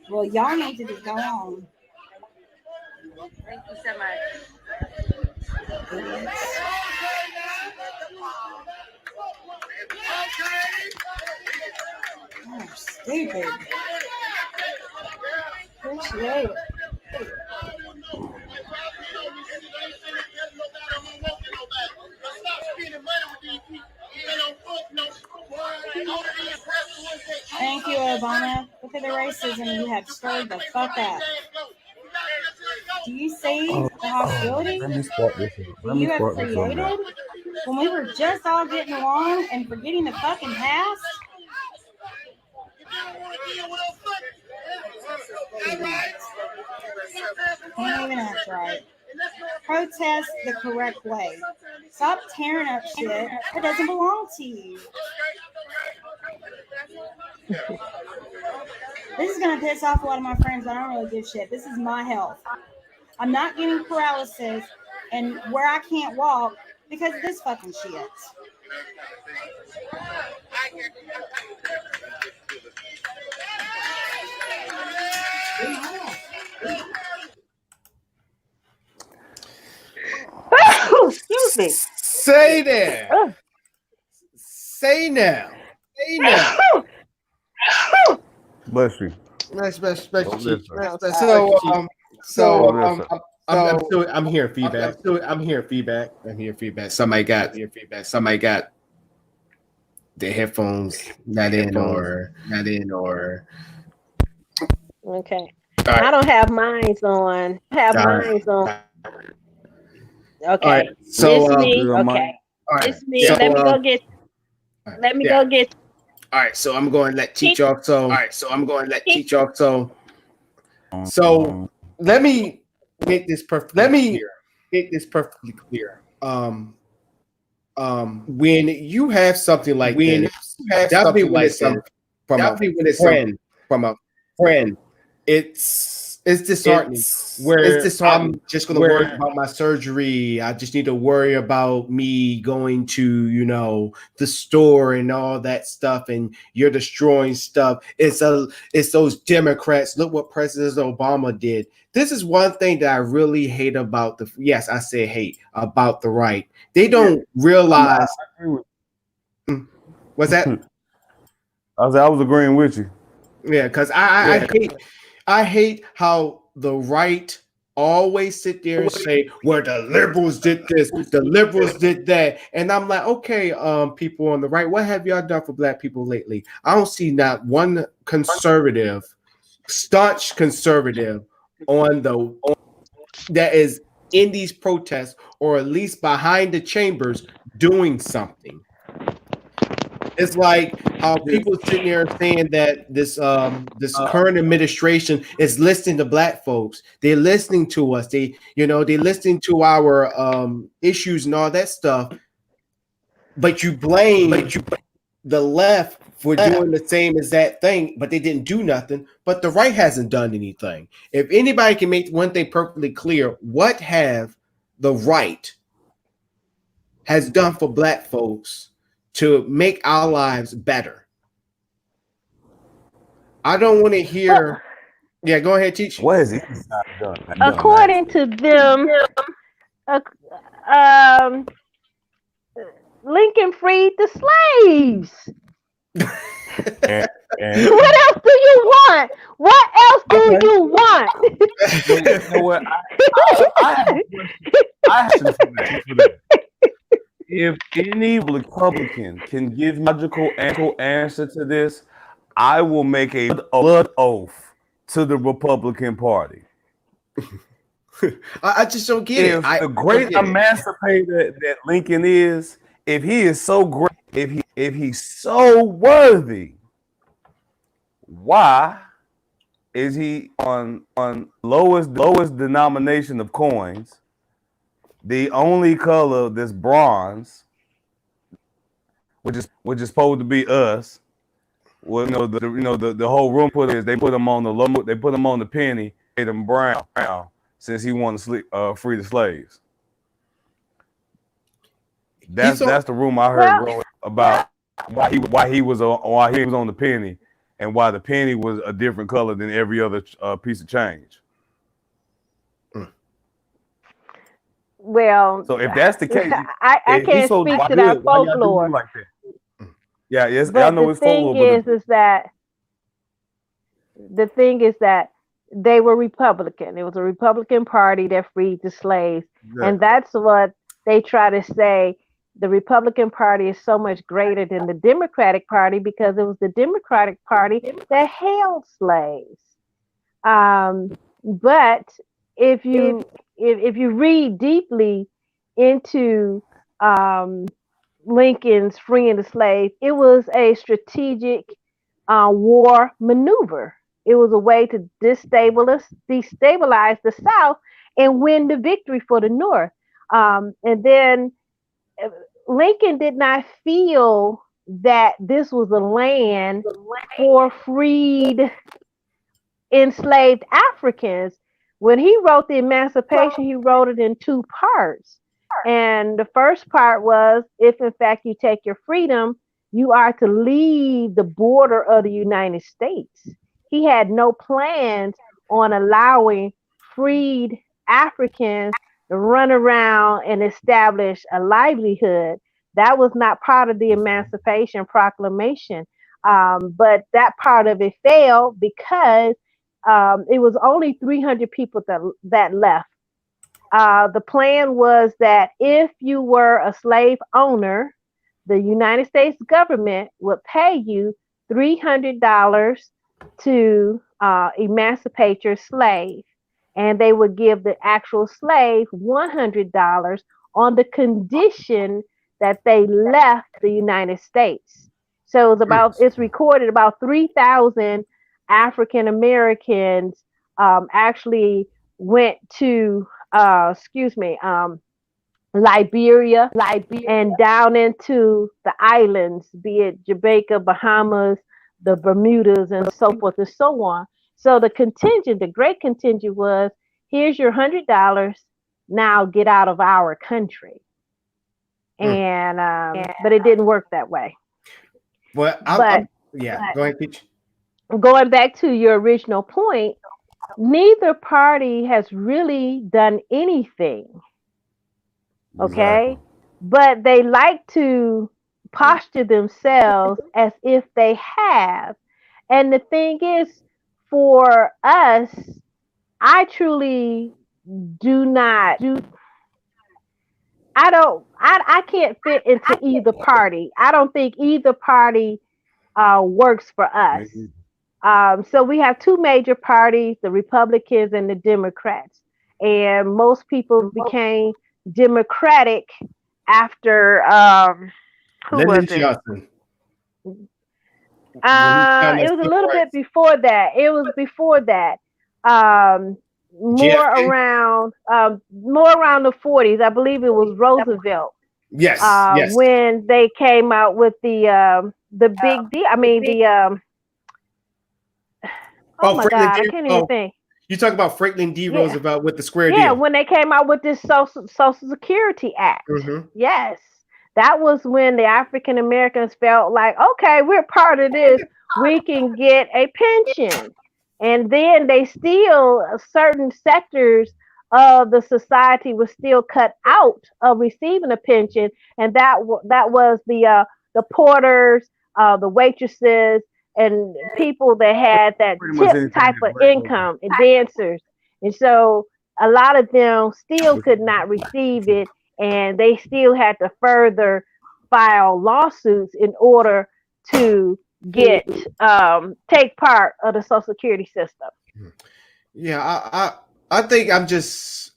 Well, y'all need to just go on. Thank you so much. Oh, stupid. Appreciate it. Thank you, Obama. Look at the racism you have stirred the fuck up. Do you see the hostility that you have created when we were just all getting along and forgetting the fucking past? Can't even act right. Protest the correct way. Stop tearing up shit that doesn't belong to you. This is gonna piss off a lot of my friends, but I don't really give shit. This is my health. I'm not getting paralysis and where I can't walk because of this fucking shit. Excuse me. Say that. Say now. Say now. Bless you. I'm hearing feedback. Somebody got their headphones not in or Okay. right. I don't have mines on. Okay. All right. So It's me. all Okay. right. It's me. So, Let me go get. Let me go get. All right, so I'm going to let teach off. So let me make this perfectly clear. When you have something like from a friend, it's disheartening. I'm just going to worry about my surgery. I just need to worry about me going to, the store and all that stuff. And you're destroying stuff. It's those Democrats. Look what President Obama did. This is one thing that I really hate about about the right. They don't realize. What's that? I was agreeing with you. Yeah, because I hate how the right always sit there and say, well, the liberals did this, the liberals did that. And I'm like, okay, people on the right, what have y'all done for black people lately? I don't see not one staunch conservative that is in these protests or at least behind the chambers doing something. It's like how people sitting there saying that this current administration is listening to black folks. They're listening to us. They're listening to our issues and all that stuff. But you blame the left for doing the same as that thing, but they didn't do nothing. But the right hasn't done anything. If anybody can make one thing perfectly clear, what have the right has done for black folks to make our lives better? I don't want to hear. Yeah, go ahead, teach. What has he not done? According to them, Lincoln freed the slaves. And What else do you want? What else do you want? you know what? I have to say that. If any Republican can give logical answer to this, I will make a blood oath to the Republican Party. I just don't get it. The great emancipator that Lincoln is, if he is so great, if he's so worthy, why is he on lowest denomination of coins? The only color that's bronze, which is supposed to be us. Well, the whole room they put him on the penny, made him brown since he wanted to free the slaves. That's the rumor I heard growing about why he was on the penny and why the penny was a different color than every other piece of change. Well, so if that's the case, I can't speak to that folklore. Like that? Yeah, yes, but I know it's folklore. The thing is that they were Republican. It was a Republican Party that freed the slaves, and that's what they try to say. The Republican Party is so much greater than the Democratic Party because it was the Democratic Party that held slaves. But if you read deeply into Lincoln's freeing the slaves, it was a strategic war maneuver. It was a way to destabilize the South and win the victory for the North. And then Lincoln did not feel that this was a land for freed enslaved Africans. When he wrote the Emancipation, he wrote it in two parts. And the first part was, if in fact you take your freedom, you are to leave the border of the United States. He had no plans on allowing freed Africans to run around and establish a livelihood. That was not part of the Emancipation Proclamation. But that part of it failed because it was only 300 people that left. The plan was that if you were a slave owner, the United States government would pay you $300 to emancipate your slave. And they would give the actual slave $100 on the condition that they left the United States. So it's recorded about 3,000 African Americans actually went to Liberia, and down into the islands, be it Jamaica, Bahamas, the Bermudas, and so forth and so on. So the great contingent was, here's your $100, now get out of our country. And but it didn't work that way. Go ahead, Peach. Going back to your original point, neither party has really done anything. Okay. Exactly. But they like to posture themselves as if they have. And the thing is, for us, I truly I can't fit into either party. I don't think either party works for us. So we have two major parties, the Republicans and the Democrats. And most people became Democratic after Lyndon Johnson. It was a little bit before that. It was before that. More around the 40s. I believe it was Roosevelt. Yes. When they came out with the big deal. I mean oh my God, I can't even think. You talk about Franklin D. Roosevelt with the square deal. Yeah, when they came out with this Social Security Act. Mm-hmm. Yes. That was when the African Americans felt like, okay, we're part of this. We can get a pension. And then they still, certain sectors of the society was still cut out of receiving a pension. And that was the porters, the waitresses, and people that had that tip type of income, and dancers. And so a lot of them still could not receive it, and they still had to further file lawsuits in order to take part of the Social Security system. Yeah, I think I'm just,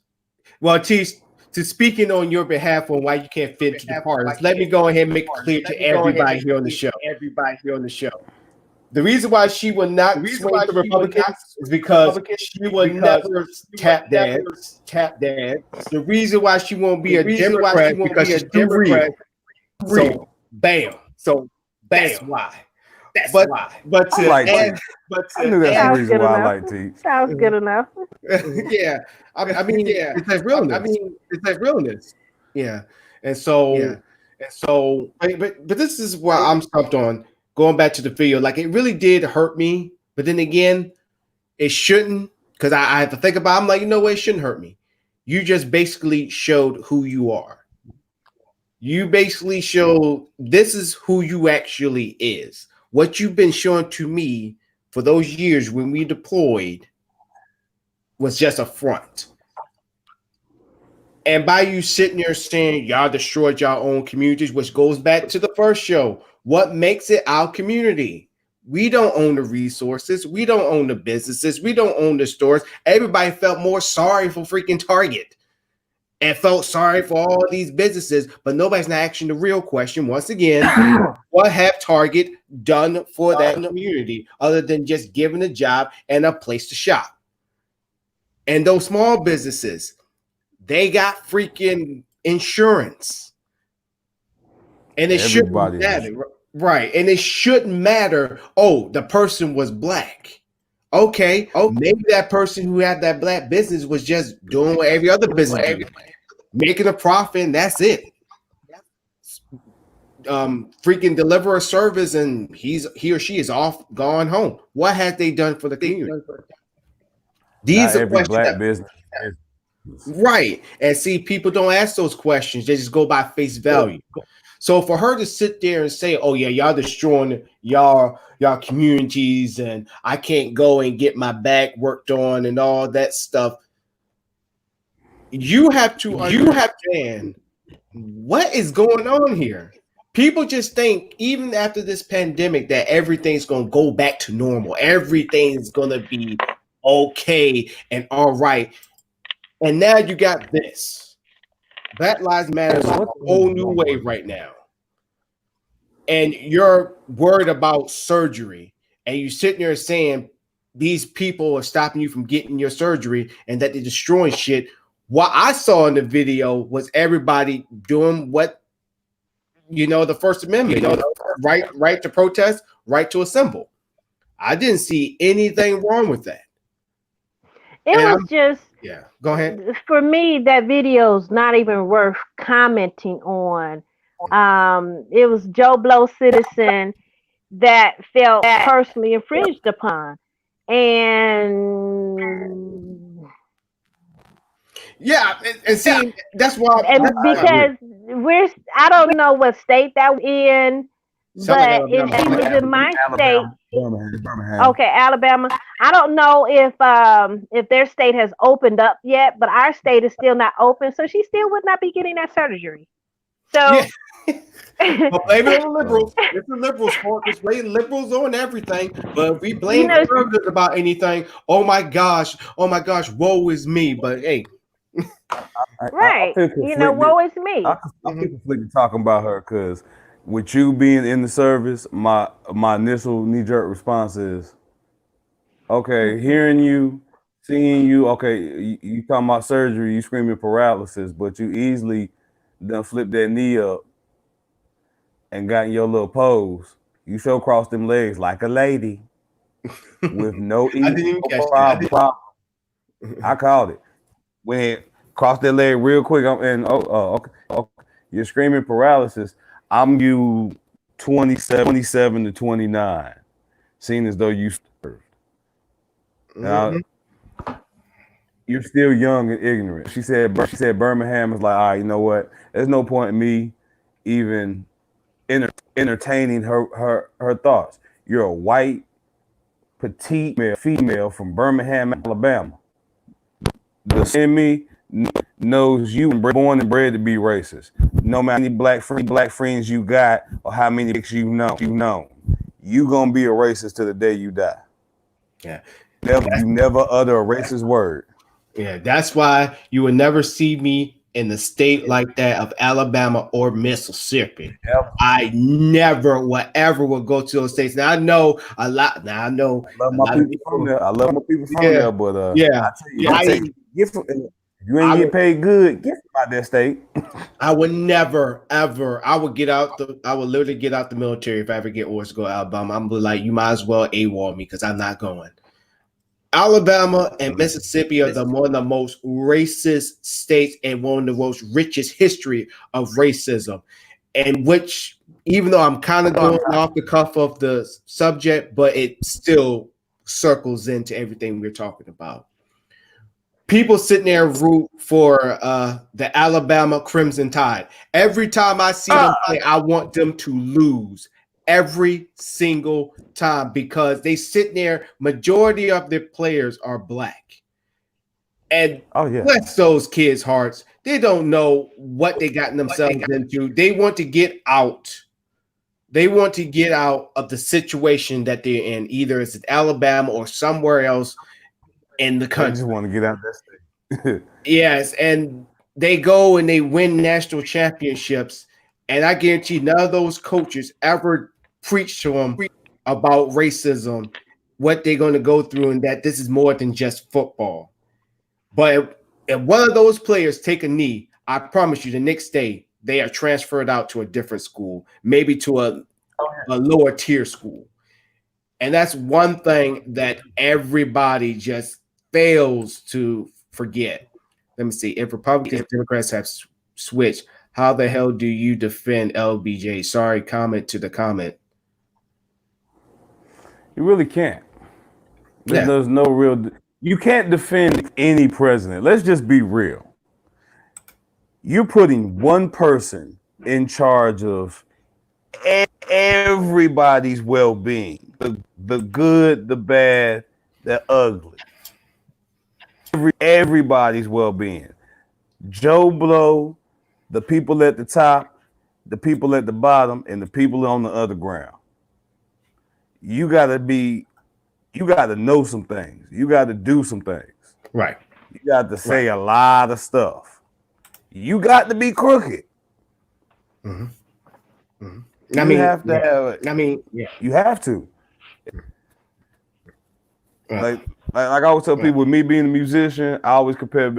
Teach, to speaking on your behalf on why you can't fit into the parties, let me go ahead and make it clear to everybody here on the show. The reason why she will not sway the Republicans is because she will never tap dance. The reason why she won't be a Democrat is because she's too real. So, bam. That's why. But to I add, I knew that's the reason why I like T. Sounds good enough. Yeah. I mean, it's that realness. Yeah. And so, but this is why I'm stumped on. Going back to the video, like it really did hurt me, but then again, it shouldn't, because I have to think about it. I'm like, you know what? It shouldn't hurt me. You just basically showed who you are. You basically showed this is who you actually is. What you've been showing to me for those years when we deployed was just a front. And by you sitting there saying y'all destroyed your own communities, which goes back to the first show. What makes it our community? We don't own the resources. We don't own the businesses. We don't own the stores. Everybody felt more sorry for freaking Target and felt sorry for all these businesses, but nobody's not asking the real question. Once again, what have Target done for that community other than just giving a job and a place to shop? And those small businesses, they got freaking insurance. And it shouldn't Everybody matter, right? And it shouldn't matter. Oh, the person was black. Okay, maybe that person who had that black business was just doing what every other business do, making a profit, and that's it. Freaking deliver a service, and he or she is off, gone home. What have they done for the community? These are every questions black that, business. right? And see, people don't ask those questions; they just go by face value. So for her to sit there and say, "Oh yeah, y'all destroying y'all communities, and I can't go and get my back worked on and all that stuff," you have to understand what is going on here. People just think, even after this pandemic, that everything's going to go back to normal. Everything's going to be okay and all right. And now you got this. Black Lives Matter is a whole new way right now. And you're worried about surgery. And you're sitting there saying these people are stopping you from getting your surgery and that they're destroying shit. What I saw in the video was everybody doing what, the First Amendment, right to protest, right to assemble. I didn't see anything wrong with that. Yeah, go ahead. For me, that video's not even worth commenting on. It was Joe Blow citizen that felt personally infringed upon. And yeah, and see, that's why. Because I don't know what state that was in, but if she was in my state, okay, Alabama. I don't know if their state has opened up yet, but our state is still not open, so she still would not be getting that surgery. So. Yeah. Well, blame it on the liberals. It's the liberals' fault. Just blame liberals on everything. But if we blame conservatives about anything, oh my gosh, woe is me. But hey, right, woe is me. I feel conflicted talking about her because with you being in the service, my initial knee-jerk response is, okay, hearing you, seeing you, okay, you talking about surgery, you screaming paralysis, but you easily done flip that knee up and got in your little pose. You show cross them legs like a lady with no problem. I called it. When cross that leg real quick, okay. You're screaming paralysis. I'm you 27 to 29, seeing as though you served. Now, you're still young and ignorant. She said Birmingham is like, all right, you know what? There's no point in me even entertaining her thoughts. You're a white, petite female from Birmingham, Alabama. The in me knows you born and bred to be racist. No matter how many black friends you got or how many dicks you know, you gonna be a racist to the day you die. Yeah, you never utter a racist word. Yeah, that's why you will never see me in the state like that of Alabama or Mississippi. I never will go to those states. Now I know a lot. Now I know I love my people from there. I love my people from there, but I tell you, you ain't get paid good, get out that state. I would never, ever. I would literally get out the military if I ever get orders to go to Alabama. I'm like, you might as well AWOL me because I'm not going. Alabama and Mississippi are one of the most racist states and one of the most richest history of racism. And which, even though I'm kind of going off the cuff of the subject, but it still circles into everything we're talking about. People sitting there root for the Alabama Crimson Tide. Every time I see them play, I want them to lose. Every single time, because they sit there, majority of their players are black. And bless those kids' hearts. They don't know what they got themselves into. They want to get out. They want to get out of the situation that they're in. Either it's in Alabama or somewhere else in the country. I just want to get out of that state. Yes, and they go and they win national championships. And I guarantee none of those coaches ever preach to them about racism, what they're going to go through, and that this is more than just football. But if one of those players take a knee, I promise you the next day they are transferred out to a different school, maybe to a lower tier school. And that's one thing that everybody just fails to forget. Let me see. If Republicans and Democrats have switched, how the hell do you defend LBJ? Sorry, comment to the comment. You really can't. Yeah. There's no real. You can't defend any president. Let's just be real. You're putting one person in charge of everybody's well-being, the good, the bad, the ugly. Everybody's well-being. Joe Blow, the people at the top, the people at the bottom, and the people on the other ground. You gotta know some things. You gotta do some things. Right. You got to say a lot of stuff. You got to be crooked. Mm-hmm. Mm-hmm. You have to have it. You have to. Like I always tell people, with me being a musician, I always compare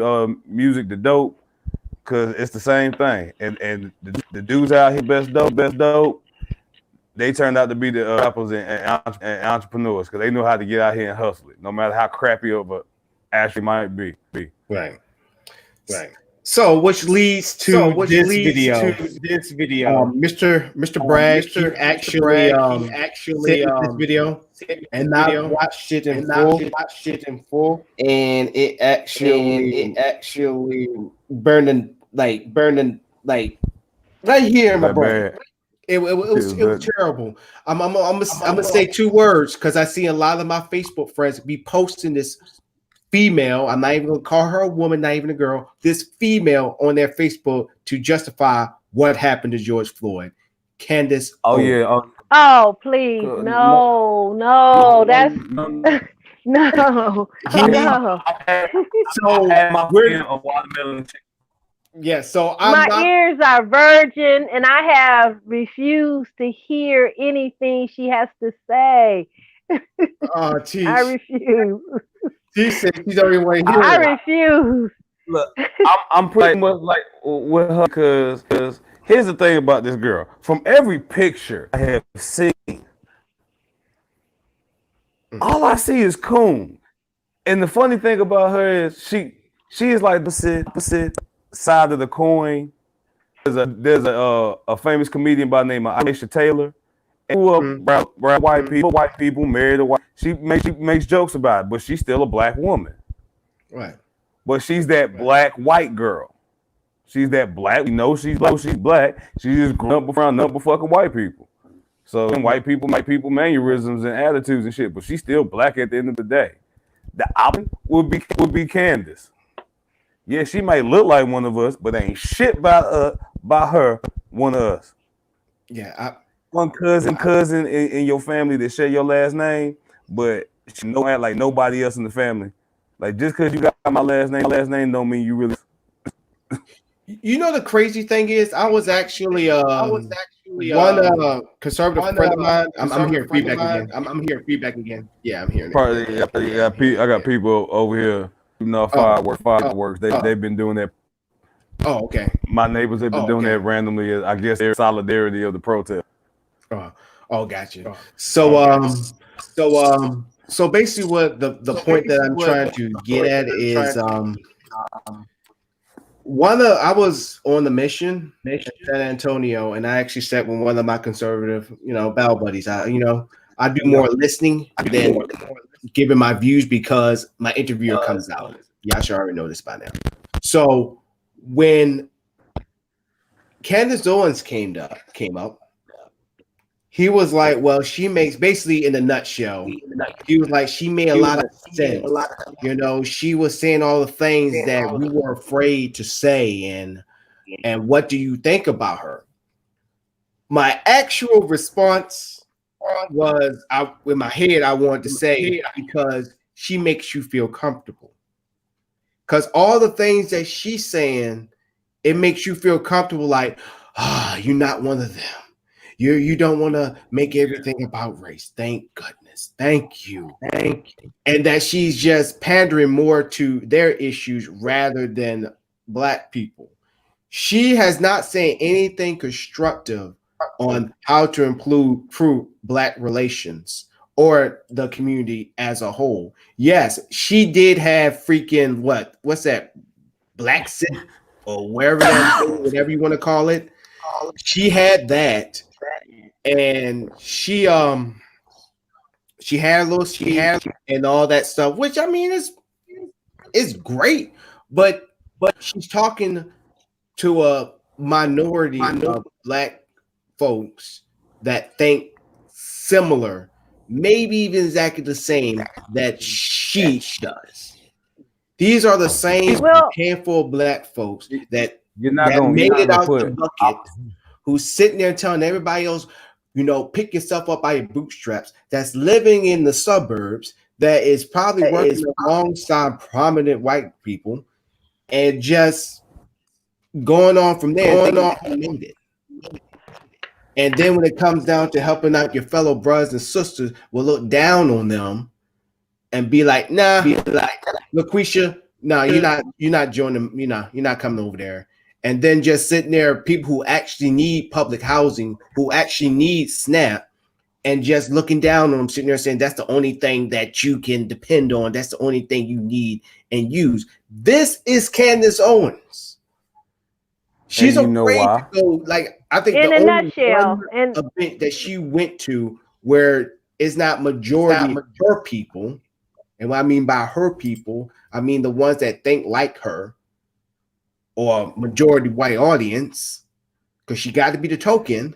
music to dope, because it's the same thing. And the dudes out here best dope, they turned out to be the rappers and entrepreneurs, because they know how to get out here and hustle it, no matter how crappy of a actually might be. Right. So, which leads to this video. Mr. Bragg, he actually this video and not watched it in full, and it actually burning right here in my brain. It was terrible. I'm gonna say two words, because I see a lot of my Facebook friends be posting this female. I'm not even gonna call her a woman, not even a girl. This female on their Facebook to justify what happened to George Floyd. Candace. Oh, please, no, that's no. So my ears are virgin, and I have refused to hear anything she has to say. Oh, geez. I refuse. She said she don't even want to hear I it. refuse. Look, I'm pretty much like with her, because here's the thing about this girl. From every picture I have seen, all I see is coon. And the funny thing about her is she is like the side of the coin. There's a famous comedian by the name of Aisha Taylor. White people married a white. She makes jokes about it, but she's still a black woman. Right. But she's that black white girl. She's that black. We know she's black. She just grew up around nothing but fucking white people. So white people mannerisms and attitudes and shit. But she's still black at the end of the day. The opposite would be Candace. Yeah, she might look like one of us, but ain't shit by her one of us. Yeah. One cousin in your family that share your last name, but she don't act like nobody else in the family. Like, just because you got my last name don't mean you really. You know, the crazy thing is, I was actually one conservative friend of mine. I'm hearing feedback again. I'm hearing feedback again. Yeah, I'm hearing it. I got people over here. Fireworks. They've been doing that. Oh, okay. My neighbors have been doing that randomly. I guess their solidarity of the protest. Oh, gotcha. So basically, what the point that I'm trying to get at is, I was on the mission in San Antonio, and I actually sat with one of my conservative, battle buddies. I do more listening than giving my views, because my interviewer comes out. Y'all should already know this by now. So when Candace Owens came up, he was like, well, she makes, basically in a nutshell, he was like, she made a lot of sense. She was saying all the things that we were afraid to say, and what do you think about her? My actual response was, in my head, I wanted to say, because she makes you feel comfortable. Because all the things that she's saying, it makes you feel comfortable, like, you're not one of them. You don't want to make everything about race. Thank goodness. Thank you. And that she's just pandering more to their issues rather than black people. She has not said anything constructive on how to improve Black relations or the community as a whole. Yes, she did have freaking what's that, Black Sit or whatever you want to call it. She had that, and she had and all that stuff, which I mean is great, but she's talking to a minority of Black folks that think similar, maybe even exactly the same that she does. These are the same handful of Black folks that made it out the bucket, who's sitting there telling everybody else, pick yourself up by your bootstraps, that's living in the suburbs, that is probably working alongside prominent white people, and just going on from there, made it. And then when it comes down to helping out your fellow brothers and sisters, we'll look down on them and be like, LaQuisha, no, you're not joining, you're not coming over there. And then just sitting there, people who actually need public housing, who actually need SNAP, and just looking down on them, sitting there saying that's the only thing that you can depend on. That's the only thing you need and use. This is Candace Owens. She's afraid to go, I think in a nutshell, and event that she went to where it's not majority of her people. And what I mean by her people, I mean the ones that think like her, or majority white audience, because she got to be the token,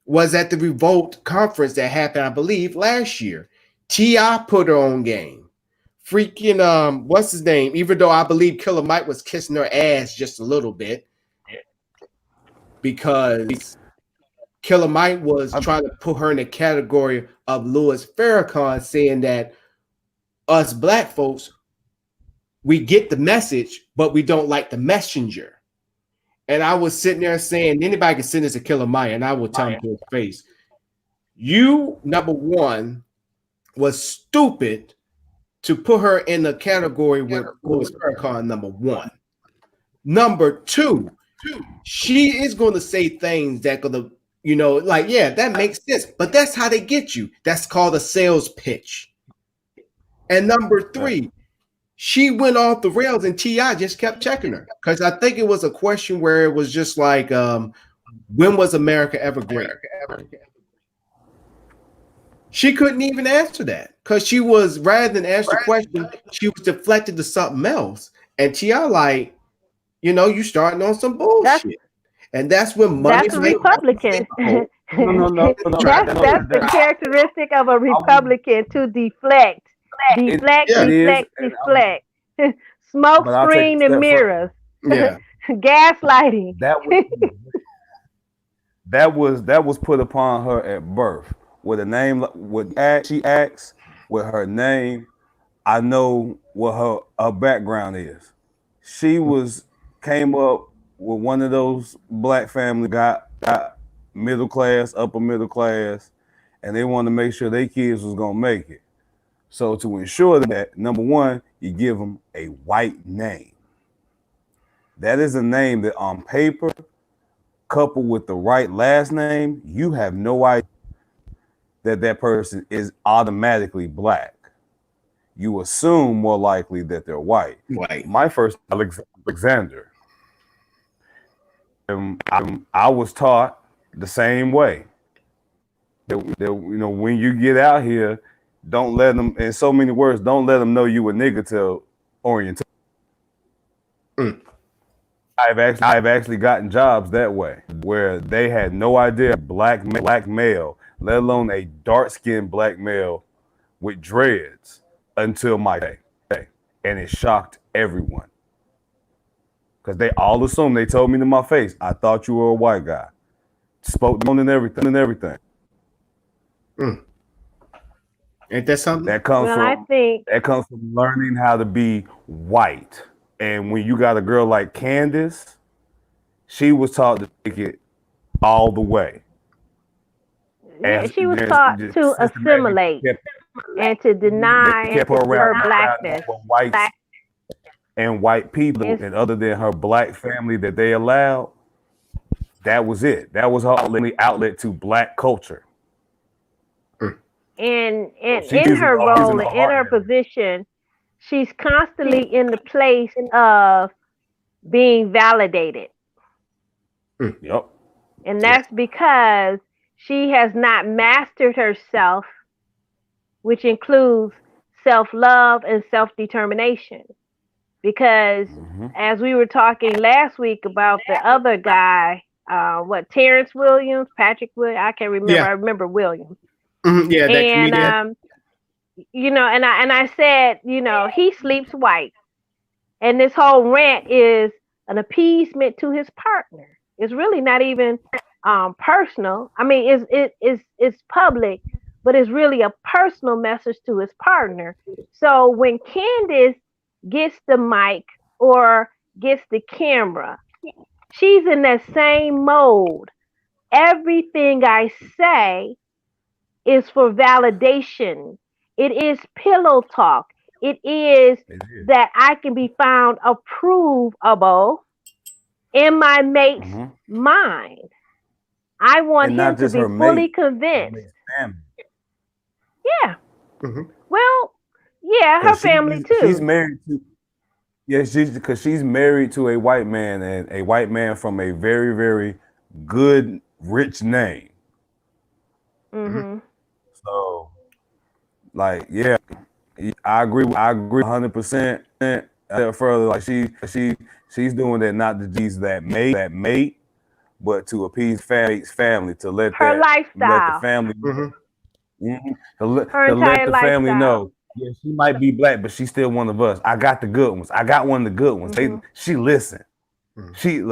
was at the Revolt conference that happened, I believe, last year. T.I. put her on game. Freaking, what's his name? Even though I believe Killer Mike was kissing her ass just a little bit, because Killer Mike was trying to put her in the category of Louis Farrakhan, saying that us Black folks, we get the message, but we don't like the messenger. And I was sitting there saying, anybody can send this to Killer Mike, and I will tell him to his face, you, number one, was stupid to put her in the category with Louis Farrakhan, number one. Number two, she is going to say things that going to, that makes sense, but that's how they get you. That's called a sales pitch. And number three, she went off the rails, and T.I. just kept checking her, because I think it was a question where it was just like, when was America ever great? She couldn't even answer that, because she was, rather than answer the question, she was deflected to something else. And T.I. you starting on some bullshit. And that's when money. That's a Republican. No. That's the characteristic of a Republican, to deflect. Deflect. Smoke screen and mirrors. Yeah. Gaslighting. That was put upon her at birth. With a name, she acts with her name. I know what her background is. She came up with one of those Black family, got middle class, upper middle class, and they wanted to make sure their kids was gonna make it. So to ensure that, number one, you give them a white name. That is a name that on paper, coupled with the right last name, you have no idea that person is automatically Black. You assume more likely that they're white. My first Alexander. I was taught the same way. That when you get out here, don't let them, in so many words, don't let them know you a nigga till orientation. I've actually gotten jobs that way, where they had no idea black male, let alone a dark-skinned Black male with dreads, until my day. And it shocked everyone. Because they all assumed, they told me to my face, I thought you were a white guy. Spoke on and everything. Ain't that something? That comes from learning how to be white. And when you got a girl like Candace, she was taught to take it all the way. Yeah, she was taught to assimilate and to deny her Blackness. and white people, and other than her black family that they allowed, that was it. That was her only outlet to black culture. And in her role, and in her position, she's constantly in the place of being validated. Yep. And that's because she has not mastered herself, which includes self-love and self-determination. Because as we were talking last week about the other guy, Terrence Williams, Patrick Williams, I can't remember. I remember Williams. Yeah, that comedian. And I said, he sleeps white. And this whole rant is an appeasement to his partner. It's really not even personal. I mean, it's public, but it's really a personal message to his partner. So when Candace gets the mic or gets the camera, she's in that same mode. Everything I say is for validation. It is pillow talk. It is that I can be found approvable in my mate's mind. I want him to be fully convinced. Yeah. Well, yeah, her family too. She's married to. Yeah, because she's married to a white man, and a white man from a very, very good, rich name. So, like, yeah, I agree 100%. Further, like she's doing that not to appease that mate, but to appease family, to let her lifestyle, let the family, to let the family know. Yeah, she might be black, but she's still one of us. I got the good ones. I got one of the good ones. She listen. She's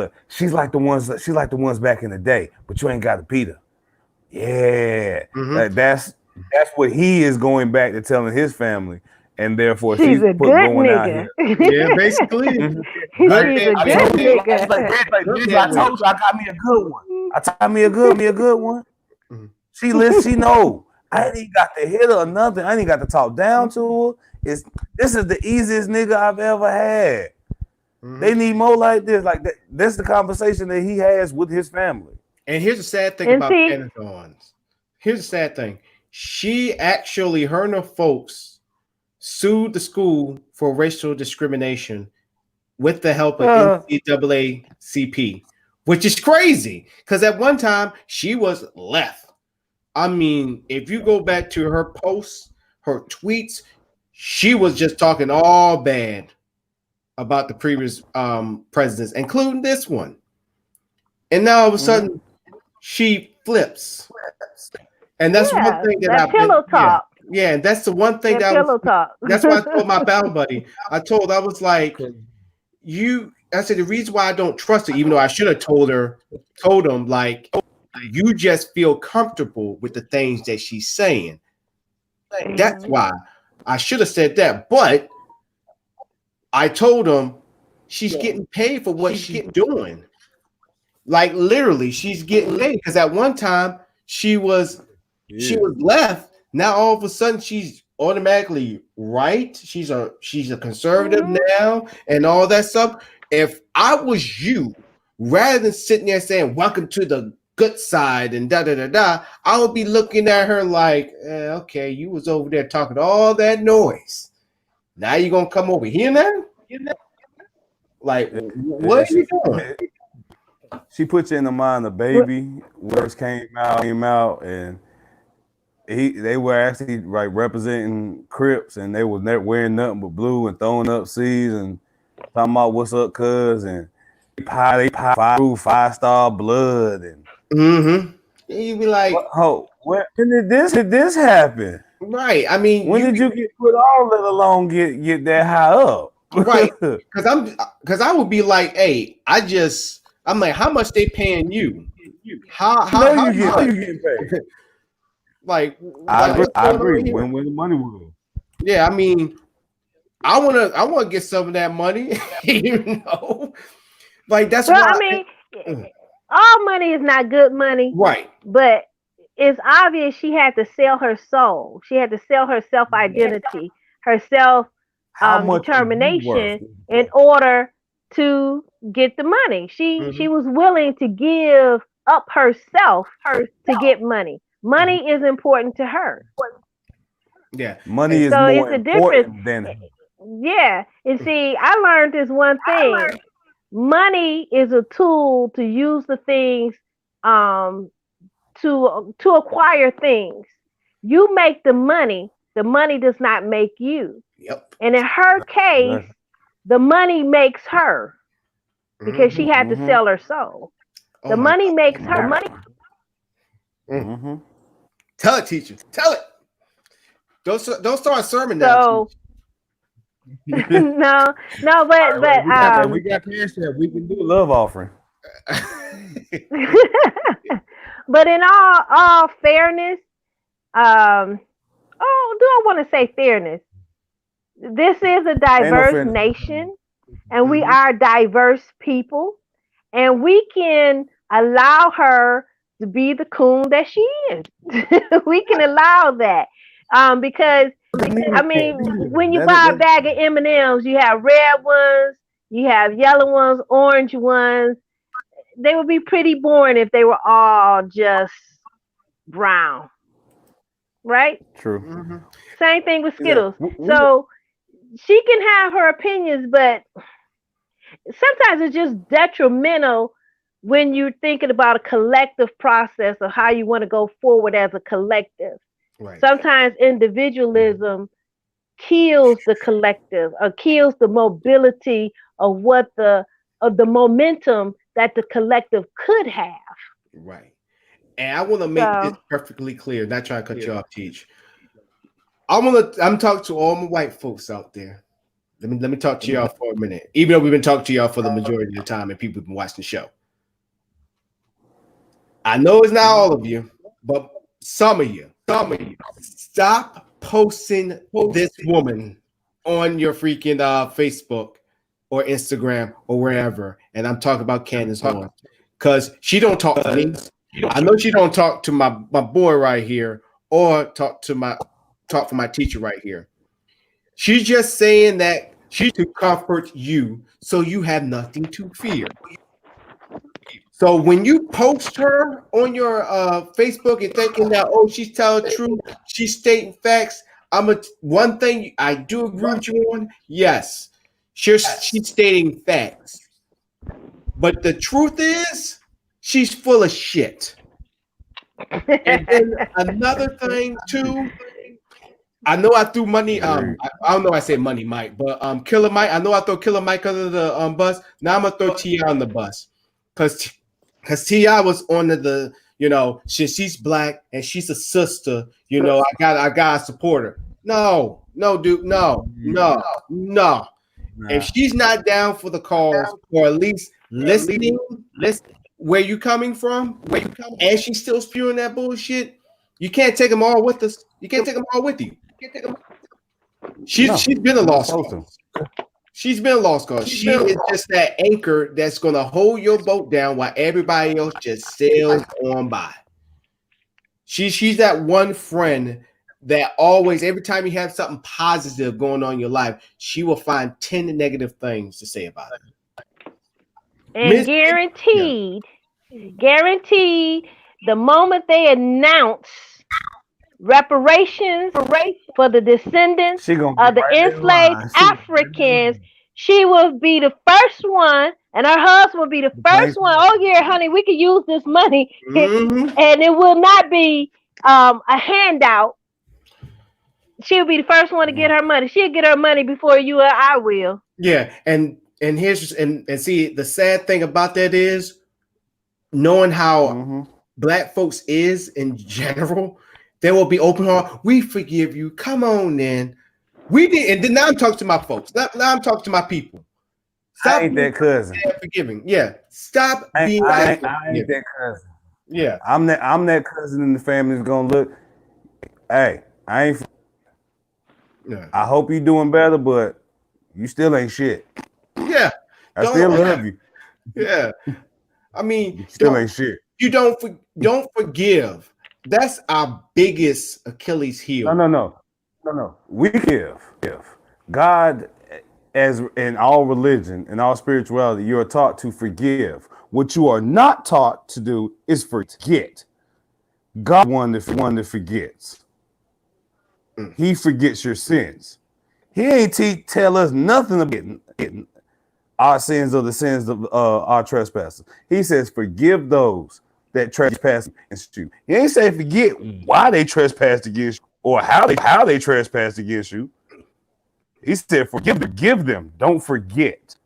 like the ones. She's like the ones back in the day. But you ain't got to Peter. Yeah, that's what he is going back to telling his family, and therefore she's a good going nigga. out here. Yeah, basically. She's a good nigga. I told you I got me a good one. I got me a good one. She listens. She know. I ain't got to hit her or nothing. I ain't got to talk down to her. This is the easiest nigga I've ever had. They need more like this. Like that. That's the conversation that he has with his family. And here's the sad thing about Candace Owens. Here's the sad thing. She actually, her and her folks sued the school for racial discrimination with the help of NAACP, which is crazy. Because at one time, she was left. I mean, if you go back to her posts, her tweets, she was just talking all bad about the previous presidents, including this one. And now all of a sudden, she flips. And that's one thing that pillow talk. Yeah, and that's the one thing that's why I told my battle buddy. I was like, I said, the reason why I don't trust her, even though I should have told him, like, you just feel comfortable with the things that she's saying. That's why I should have said that. But I told him she's getting paid for what she's doing. Like literally, she's getting paid because at one time she was left. Now all of a sudden she's automatically right. She's a conservative now and all that stuff. If I was you, rather than sitting there saying welcome to the good side and I would be looking at her like, okay, you was over there talking all that noise. Now you're gonna come over here now? Like, what are you doing? She put you in the mind of Baby. Words came out, and they were actually like representing Crips, and they was never wearing nothing but blue and throwing up C's and talking about what's up, cuz, and they pie 5-star blood and. You'd be like, when did this happen? Right. I mean, when did you get put all let alone get that high up? Right. Because I would be like, hey, I'm like, how much they paying you? How you get paid? Like, I agree. When the money was. Yeah, I mean, I wanna get some of that money, you know. Like that's why I mean, all money is not good money. Right. But it's obvious she had to sell her soul. She had to sell her self-identity, her How much determination in order to get the money. She was willing to give up herself to get money. Money is important to her. Yeah, money is So more it's a important than Yeah, and see, I learned this one thing. Money is a tool to use the things um to acquire things. You make the money does not make you. yep. And in her case, the money makes her because she had to sell her soul. Oh The my money God. makes her. Tell it, teacher. Tell it. Don't start a sermon now. So no, but we got cash that we can do a love offering. but in all fairness, do I want to say fairness? This is a diverse nation, and we are diverse people, and we can allow her to be the coon that she is. We can allow that because I mean, when you buy a bag of M&Ms, you have red ones, you have yellow ones, orange ones. They would be pretty boring if they were all just brown, right? True. Same thing with Skittles. So she can have her opinions, but sometimes it's just detrimental when you're thinking about a collective process of how you want to go forward as a collective. Right. Sometimes individualism kills the collective or kills the mobility of what the momentum that the collective could have. Right. And I want to make this perfectly clear, not trying to cut you off, Teach. I'm talking to all my white folks out there. Let me talk to y'all for a minute. Even though we've been talking to y'all for the majority of the time and people have been watching the show. I know it's not all of you, but some of you, stop posting this woman on your freaking Facebook or Instagram or wherever. And I'm talking about Candace Horn because she don't talk to me. I know she don't talk to my boy right here or talk for my teacher right here. She's just saying that she to comfort you so you have nothing to fear. So when you post her on your Facebook and thinking that, oh, she's telling the truth, she's stating facts, one thing I do agree with you on. Yes, she's stating facts, but the truth is she's full of shit. And then another thing too, I know I threw money. I don't know. I say Money Mike, but Killer Mike. I know I throw Killer Mike under the bus. Now I'm gonna throw T.I. on the bus because T.I. was on the she's black and she's a sister. I gotta support her. No, dude, no. If she's not down for the cause or at least listening, where you coming from, and she's still spewing that bullshit, you can't take them all with us. You can't take them all with you. She's been a lost cause. She's been a lost cause. She is just that anchor that's gonna hold your boat down while everybody else just sails on by. She's that one friend that always, every time you have something positive going on in your life, she will find 10 negative things to say about it. And guaranteed, the moment they announce reparations for the descendants of the enslaved Africans, she will be the first one, and her husband will be the first one. Oh yeah, honey, we can use this money, and it will not be a handout. She'll be the first one to get her money. She'll get her money before you or I will. Yeah, and here's and see, the sad thing about that is knowing how black folks is in general. They will be open heart. We forgive you. Come on, then. We did, and then now I'm talking to my folks. Now I'm talking to my people. Stop. I ain't that cousin. Forgiving. Yeah. Stop being. I ain't that cousin. Yeah. I'm that cousin in the family that's gonna look. Hey, I ain't. Yeah. I hope you doing better, but you still ain't shit. Yeah. I still love you. Yeah. I mean, you still ain't shit. You don't forgive. That's our biggest Achilles heel. No. We give. God, as in all religion and all spirituality, you are taught to forgive. What you are not taught to do is forget. God one that forgets. He forgets your sins. He ain't tell us nothing about our sins or the sins of our trespasses. He says, forgive those that trespass against you. He ain't say forget why they trespassed against you or how they trespassed against you. He said, forgive them. Don't forget.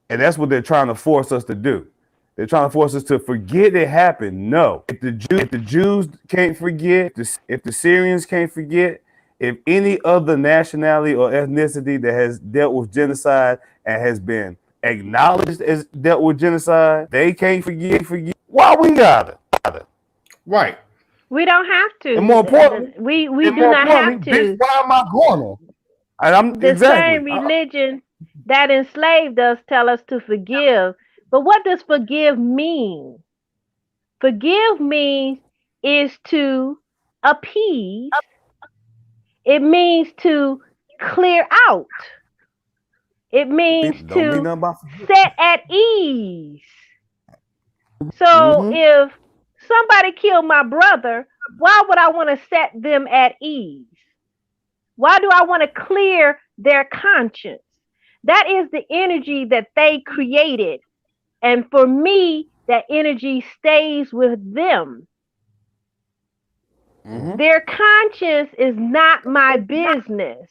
And that's what they're trying to force us to do. They're trying to force us to forget it happened. No. If the Jews can't forget, if the Syrians can't forget, if any other nationality or ethnicity that has dealt with genocide and has been acknowledged as dealt with genocide, they can't forget. Why we got it? Right. We don't have to. And more importantly, we do not have to. Bitch, why am I going on? And I'm the same religion that enslaved us tell us to forgive. But what does forgive mean? Forgive means is to appease. It means to clear out. It means to set at ease. So if somebody killed my brother, why would I want to set them at ease? Why do I want to clear their conscience? That is the energy that they created. And for me, that energy stays with them. Their conscience is not my business.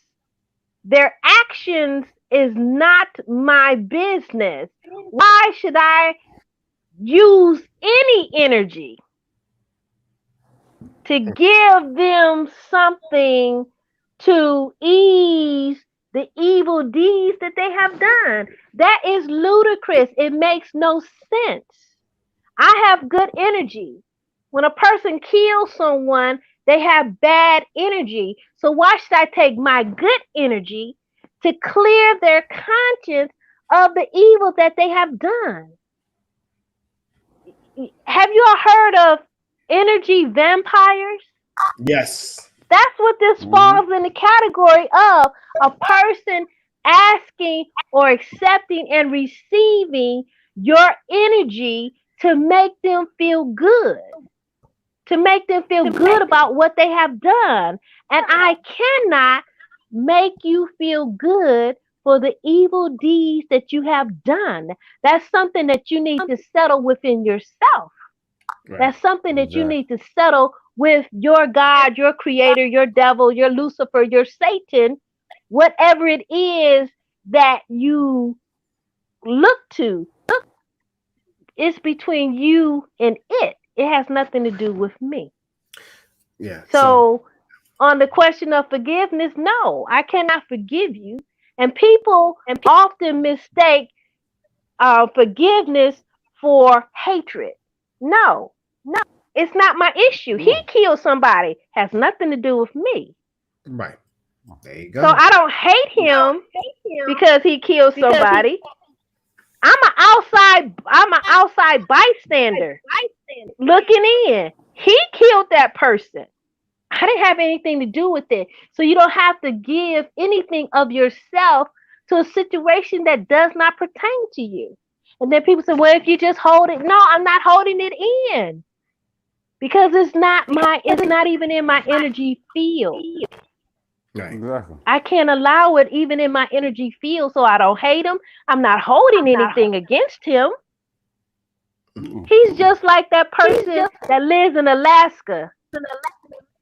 Their actions is not my business. Why should I use any energy to give them something to ease the evil deeds that they have done? That is ludicrous. It makes no sense. I have good energy. When a person kills someone, they have bad energy. So why should I take my good energy to clear their conscience of the evil that they have done? Have you all heard of energy vampires? Yes. That's what this falls in the category of: a person asking or accepting and receiving your energy to make them feel good, to make them feel good about what they have done. And I cannot make you feel good for the evil deeds that you have done. That's something that you need to settle within yourself. Right. That's something that you need to settle with your God, your creator, your devil, your Lucifer, your Satan, whatever it is that you look to. It's between you and it. It has nothing to do with me. Yeah. So on the question of forgiveness, no, I cannot forgive you. And people often mistake forgiveness for hatred. No, it's not my issue. He killed somebody. Has nothing to do with me. Right. There you go. So I don't hate him because he killed somebody. I'm an outside bystander looking in. He killed that person. I didn't have anything to do with it. So you don't have to give anything of yourself to a situation that does not pertain to you. And then people say, well, if you just hold it. No, I'm not holding it in. Because it's not even in my energy field. Right. Exactly. I can't allow it even in my energy field, so I don't hate him. I'm not holding anything against him. He's just like that person that lives in Alaska.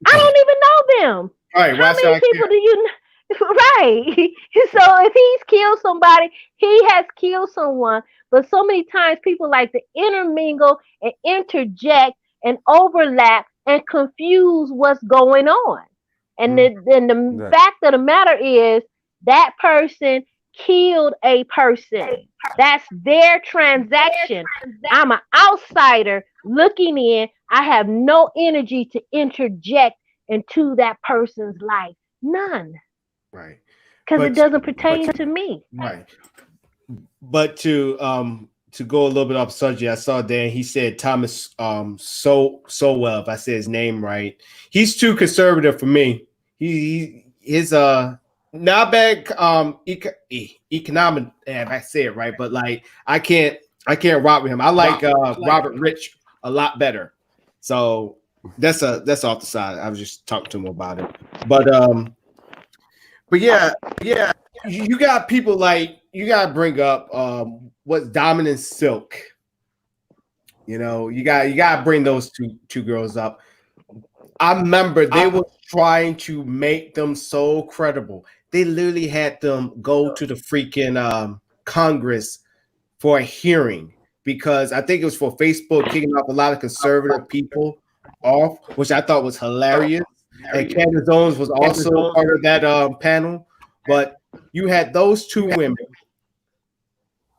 I don't even know them. Right. How many people do you know? Right. So if he's killed somebody, he has killed someone. But so many times people like to intermingle and interject and overlap and confuse what's going on. And the fact of the matter is that person killed a person. That's their transaction. I'm an outsider looking in. I have no energy to interject into that person's life. None. Right. Because it doesn't pertain to me. Right. But to go a little bit off subject, I saw Dan. He said Thomas Sowell. If I said his name right, he's too conservative for me. His one not bad economic. If I say it right, but like I can't rock with him. I like Robert Rich a lot better. So that's off the side. I was just talking to him about it. But yeah, you got people like you gotta bring up what's Dominant Silk. You know, you gotta bring those two girls up. I remember they were trying to make them so credible. They literally had them go to the freaking Congress for a hearing because I think it was for Facebook kicking off a lot of conservative people off, which I thought was hilarious. And Candace Owens was also part of that panel. But you had those two women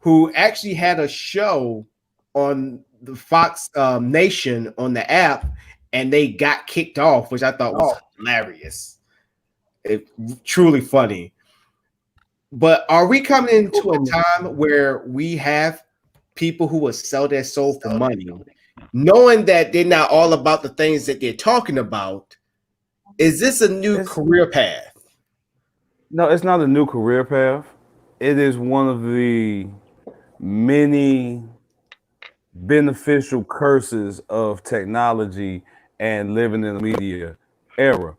who actually had a show on the Fox Nation on the app, and they got kicked off, which I thought was hilarious. It truly funny. But are we coming into a time where we have people who will sell their soul for money, knowing that they're not all about the things that they're talking about? Is this a new career path? No, it's not a new career path. It is one of the many beneficial curses of technology and living in the media era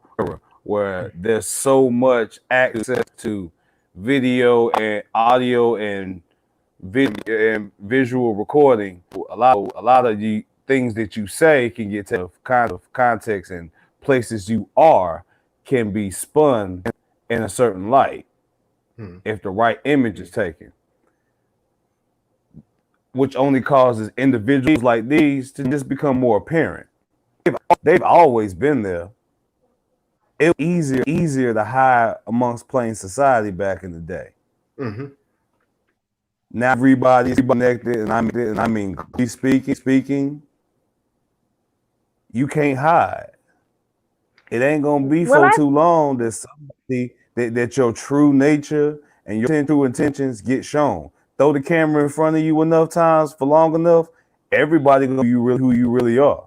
where there's so much access to video and audio and video and visual recording. A lot of the things that you say can get to kind of context, and places you are can be spun in a certain light if the right image is taken, which only causes individuals like these to just become more apparent. They've always been there. It was easier to hide amongst plain society back in the day. Now everybody's connected, and I mean speaking, you can't hide. It ain't gonna be for too long that somebody that your true nature and your true intentions get shown. Throw the camera in front of you enough times for long enough, everybody gonna know who you really are.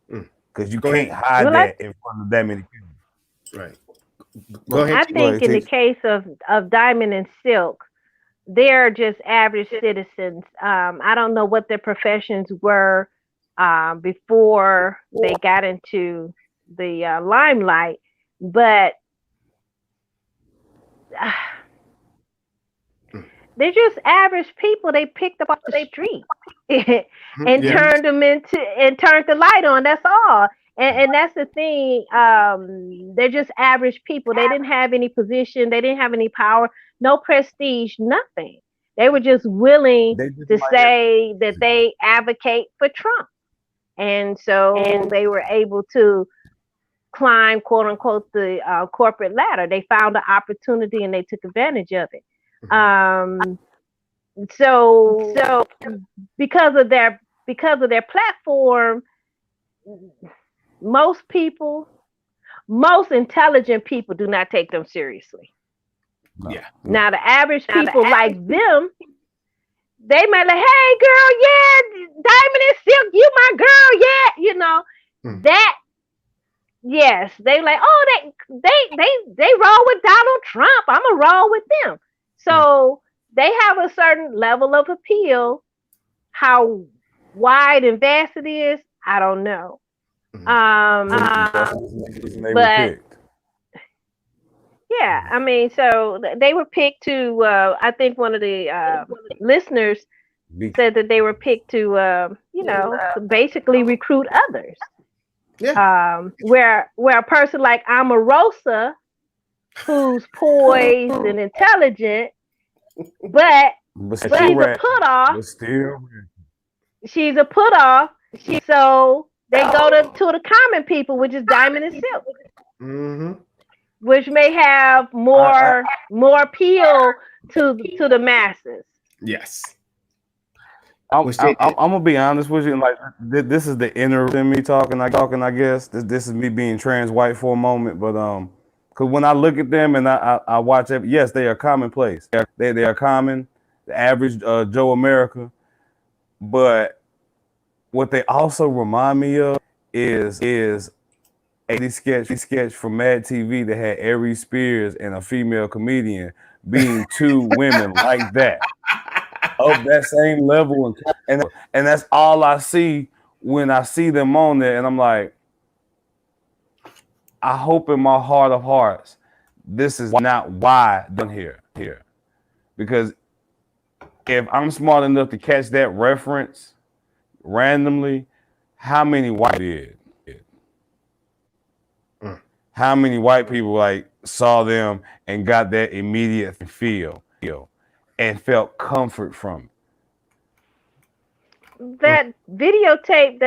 Because you can't hide that in front of that many people. Right. Go ahead. I think in the case of Diamond and Silk, they're just average citizens. I don't know what their professions were before they got into the limelight, but they're just average people they picked up off the street and turned the light on. That's all. And that's the thing. They're just average people. They didn't have any position. They didn't have any power, no prestige, nothing. They were just willing to say that they advocate for Trump. And so they were able to climb, quote unquote, the corporate ladder. They found an opportunity and they took advantage of it. So because of their platform, most intelligent people do not take them seriously. Yeah. Now the average people like them, they might like, hey girl, yeah, Diamond and Silk, you my girl, yeah, you know, that. Yes, they like, oh, they roll with Donald Trump. I'm gonna roll with them. So they have a certain level of appeal. How wide and vast it is, I don't know. But yeah, I mean, so they were picked to. I think one of the listeners said that they were picked to, basically recruit others. Yeah. Where a person like Omarosa, who's poised and intelligent, but she's a put off. She's a put off. So they go to the common people, which is Diamond and Silk, which may have more appeal to the masses. Yes. I'm gonna be honest with you. Like this is the inner in me talking. I guess this is me being trans white for a moment. But because when I look at them and I watch it, yes, they are commonplace. They are common, the average Joe America. But what they also remind me of is a sketch from Mad TV that had Aries Spears and a female comedian being two women like that, of that same level, and that's all I see when I see them on there, and I'm like, I hope in my heart of hearts, this is not why I'm here, because if I'm smart enough to catch that reference randomly, how many white did? How many white people like saw them and got that immediate feel and felt comfort from it? That videotape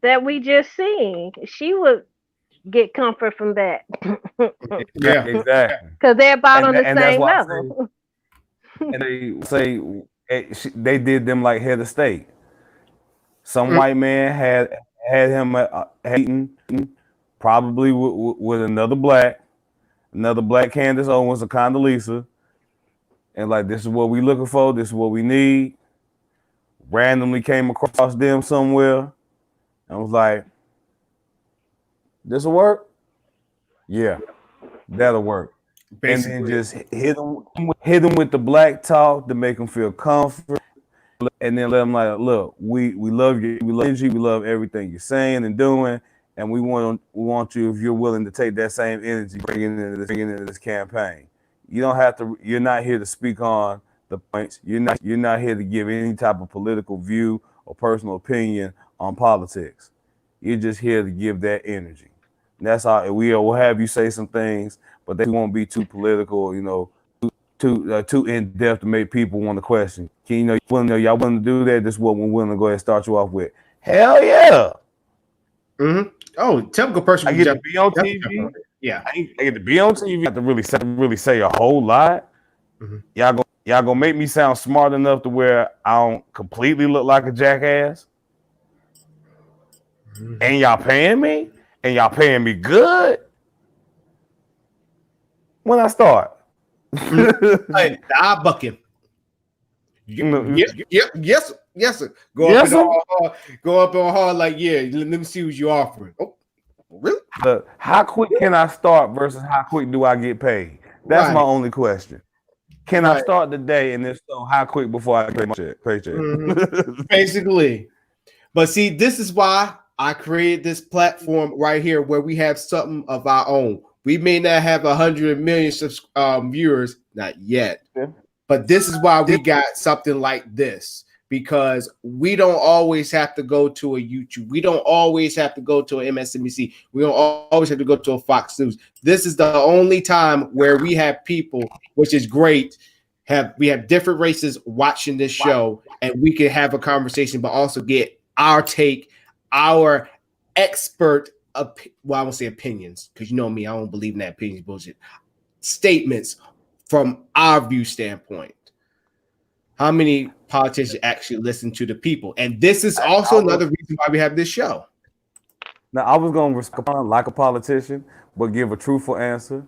that we just seen, she would get comfort from that. Yeah, exactly. Because they're about on the And that's same why level. and they say they did them like head of state. Some white man had him hating, probably with another black Candace Owens or Condoleezza, and like, this is what we looking for, this is what we need. Randomly came across them somewhere and was like, this'll work? Yeah, that'll work. Basically. And then just hit them with the black talk to make them feel comfortable, and then let them like, look, we love you, we love everything you're saying and doing, and we want you, if you're willing to take that same energy, bring it into this campaign. You don't have to. You're not here to speak on the points. You're not here to give any type of political view or personal opinion on politics. You're just here to give that energy. And that's all. We'll have you say some things, but they won't be too political, too in depth to make people want to question. Y'all willing to do that? This is what we're willing to go ahead and start you off with. Hell yeah. Mm-hmm. Oh, typical person. I get to be on TV. Yeah, I get to be on TV. I have to really say a whole lot. Mm-hmm. Y'all gonna make me sound smart enough to where I don't completely look like a jackass. Mm-hmm. And y'all paying me, and y'all paying me good. When I start, I buck him. Yes, sir. Go up on hard like, yeah. Let me see what you're offering. Oh, really? How quick can I start versus how quick do I get paid? That's my only question. Can I start the day, and if so, how quick before I pay my paycheck? Mm-hmm. Basically. But see, this is why I created this platform right here where we have something of our own. We may not have 100 million viewers, not yet. Yeah. But this is why we got something like this, because we don't always have to go to a YouTube. We don't always have to go to an MSNBC. We don't always have to go to a Fox News. This is the only time where we have people, which is great. We have different races watching this show, and we can have a conversation, but also get our take, our expert, I won't say opinions, because you know me, I don't believe in that opinions bullshit. Statements from our view standpoint. How many politicians actually listen to the people? And this is also another reason why we have this show. Now, I was going to respond like a politician, but give a truthful answer.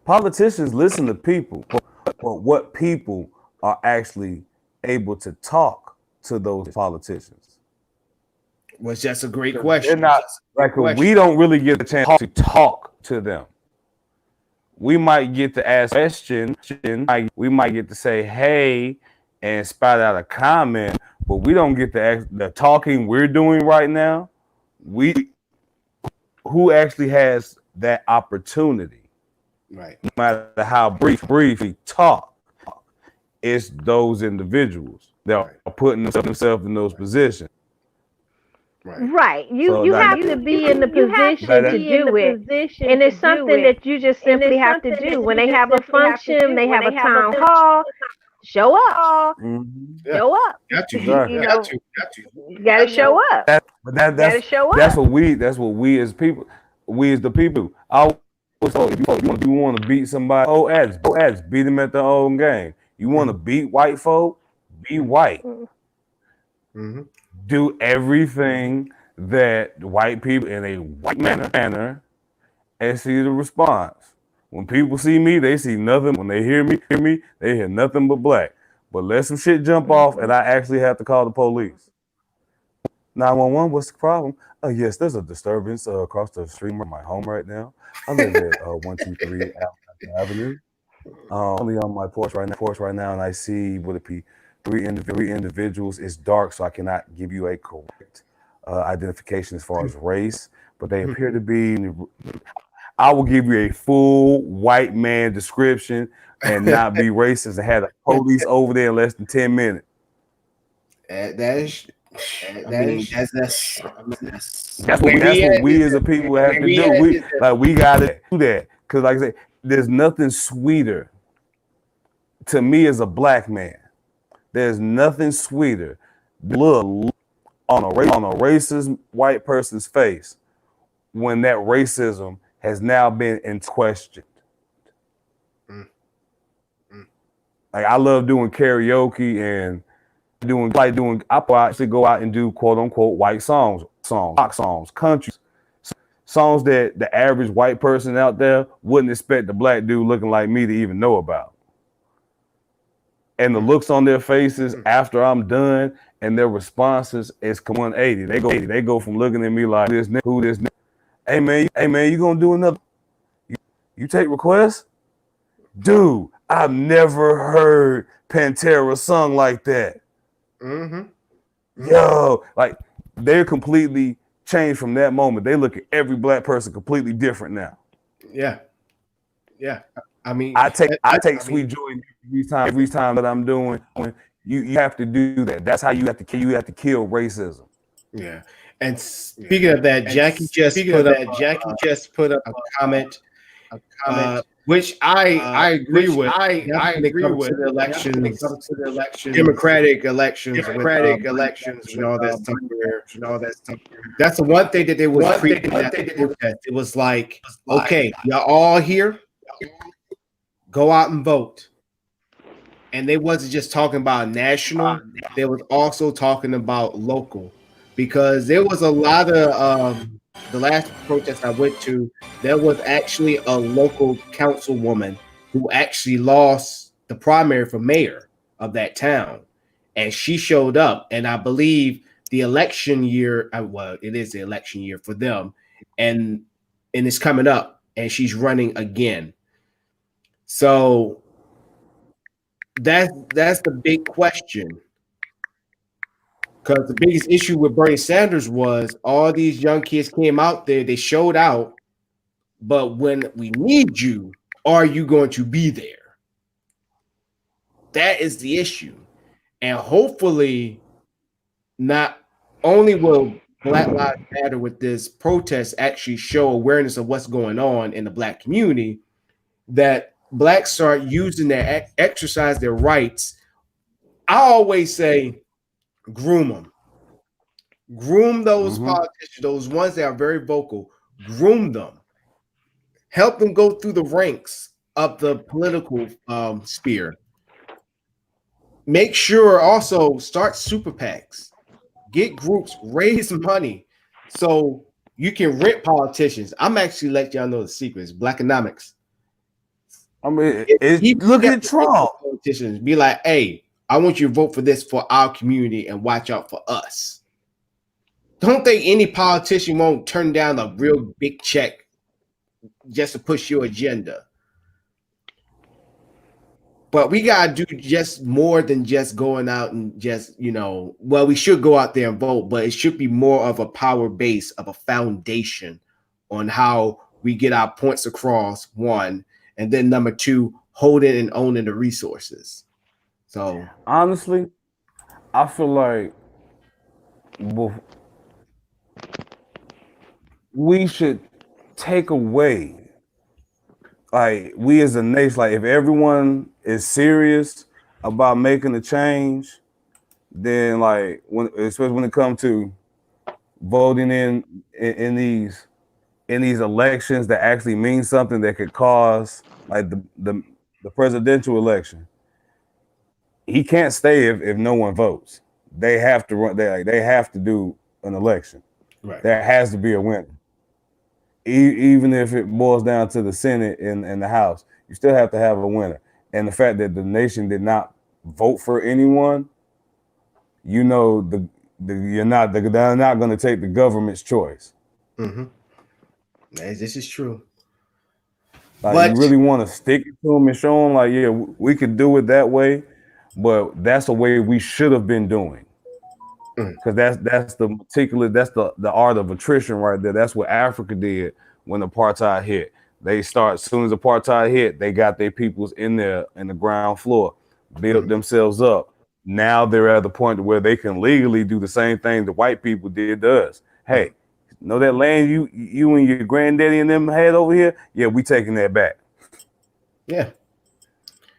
Politicians listen to people, but what people are actually able to talk to those politicians? Well, that's a great question. They're not, like, we don't really get a chance to talk to them. We might get to ask questions. We might get to say, hey, and spout out a comment, but we don't get to ask the talking we're doing right now. Who actually has that opportunity? Right. No matter how briefly talk, it's those individuals that are putting themselves in those positions. Right. You have to be in the position to do it. And it's something that you just simply have to do. When they have a function, they have a town hall, show up. Mm-hmm. Show up. Got you. You gotta show up. That's what we as people, we as the people. If you want to beat somebody, beat them at their own game. You want to beat white folk, be white. Mm-hmm. Do everything that white people in a white manner and see the response. When people see me, they see nothing. When they hear me, they hear nothing but black. But let some shit jump off and I actually have to call the police. 911, what's the problem? Yes, there's a disturbance across the street from my home right now. I live at 123 Avenue. Only on my porch right now, and I see would it be three individuals. It's dark, so I cannot give you a correct identification as far as race, but they appear to be. I will give you a full white man description and not be racist and have the police over there in less than 10 minutes. That's what we as a people have to do. We gotta do that. Because like I said, there's nothing sweeter to me as a black man. There's nothing sweeter. Look on a racist white person's face when that racism has now been in question. Like I love doing karaoke and I actually go out and do quote unquote white songs, rock songs, country songs that the average white person out there wouldn't expect the black dude looking like me to even know about. And the looks on their faces after I'm done and their responses is 180. They go from looking at me like this nigga. Hey man, you gonna do another? You take requests? Dude, I've never heard Pantera sung like that. Yo, like they're completely changed from that moment. They look at every black person completely different now. Yeah. I mean, I take sweet joy every time that I'm doing. You have to do that. That's how you have to kill racism. Yeah. And speaking of that, Jackie just put up a comment, which I agree with. I agree with the elections, democratic elections, and all that stuff. That's the one thing that they were treating. It was like, okay, y'all all here, go out and vote. And they wasn't just talking about national; they was also talking about local. Because there was a lot of the last protest I went to, there was actually a local councilwoman who actually lost the primary for mayor of that town, and she showed up. And I believe the election year, it is the election year for them, and it's coming up, and she's running again. So that's the big question. Because the biggest issue with Bernie Sanders was all these young kids came out there, they showed out, but when we need you, are you going to be there? That is the issue. And hopefully, not only will Black Lives Matter with this protest actually show awareness of what's going on in the Black community, that Blacks start using their exercise their rights. I always say, groom those politicians, those ones that are very vocal. Groom them, help them go through the ranks of the political sphere. Make sure also start super PACs, get groups, raise money so you can rent politicians. I'm actually let y'all know the secrets. Blackonomics. I mean, look at Trump. Politicians be like, hey, I want you to vote for this for our community and watch out for us. Don't think any politician won't turn down a real big check just to push your agenda. But we got to do just more than just going out and just, we should go out there and vote, but it should be more of a power base, of a foundation on how we get our points across, one, and then number two, holding and owning the resources. So honestly, I feel like we should take away, like we as a nation, like if everyone is serious about making a change, then like especially when it comes to voting in these elections that actually mean something that could cause like the presidential election. He can't stay if no one votes. They have to run. They have to do an election. Right. There has to be a winner. Even if it boils down to the Senate and the House, you still have to have a winner. And the fact that the nation did not vote for anyone, they're not going to take the government's choice. Mm-hmm. This is true. Like, But you really want to stick it to them and show them, like, yeah, we could do it that way, but that's the way we should have been doing. Because that's the art of attrition right there. That's what Africa did when apartheid hit. They start, as soon as apartheid hit, they got their peoples in there in the ground floor, built themselves up. Now they're at the point where they can legally do the same thing the white people did to us. Hey, know that land you and your granddaddy and them had over here? Yeah, we taking that back. Yeah.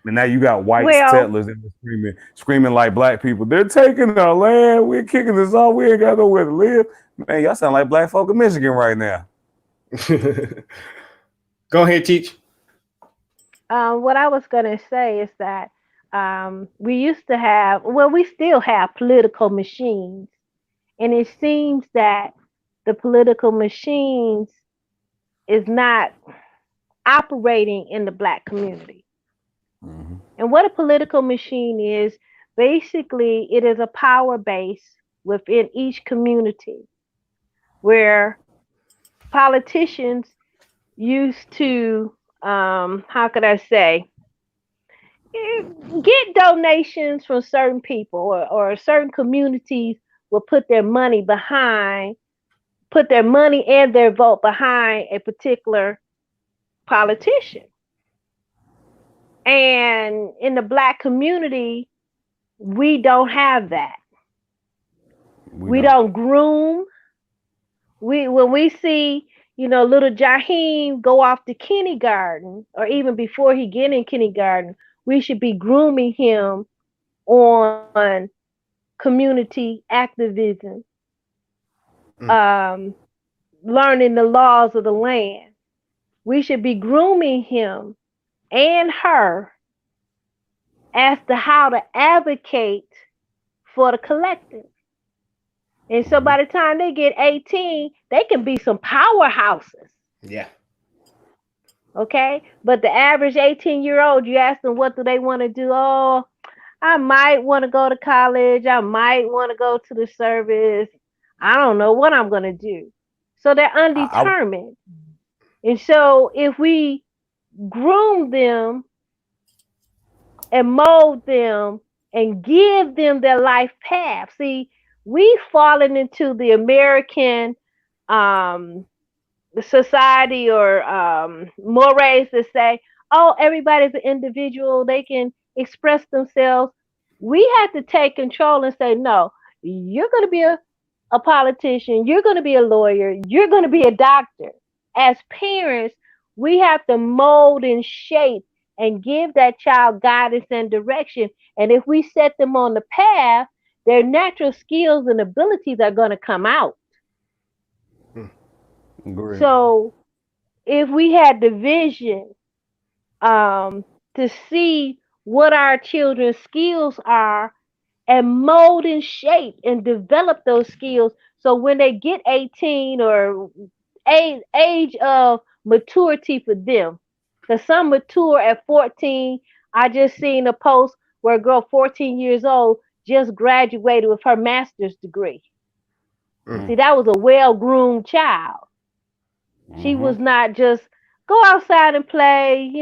And now you got white settlers in the screaming like black people. They're taking our land. We're kicking this off. We ain't got nowhere to live. Man, y'all sound like black folk in Michigan right now. Go ahead, Teach. What I was going to say is that we used to have, well, we still have political machines. And it seems that the political machines is not operating in the Black community. Mm-hmm. And what a political machine is, basically, it is a power base within each community where politicians used to, how could I say, get donations from certain people, or certain communities will put their money and their vote behind a particular politician. And in the Black community, we don't have that. We don't groom. When we see, little Jaheim go off to kindergarten, or even before he get in kindergarten, we should be grooming him on community activism, learning the laws of the land. We should be grooming him and her as to how to advocate for the collective. And so by the time they get 18, they can be some powerhouses. Yeah. Okay? But the average 18-year-old, you ask them what do they want to do? Oh, I might want to go to college. I might want to go to the service. I don't know what I'm going to do. So they're undetermined. And so if we groom them and mold them and give them their life path. See, we've fallen into the American society or mores that say, oh, everybody's an individual. They can express themselves. We have to take control and say, no, you're going to be a politician. You're going to be a lawyer. You're going to be a doctor. As parents, we have to mold and shape and give that child guidance and direction. And if we set them on the path, their natural skills and abilities are going to come out. Great. So if we had the vision to see what our children's skills are and mold and shape and develop those skills, so when they get 18 or age of maturity for them, because some mature at 14. I just seen a post where a girl 14 years old just graduated with her master's degree. See, that was a well-groomed child. She was not just go outside and play,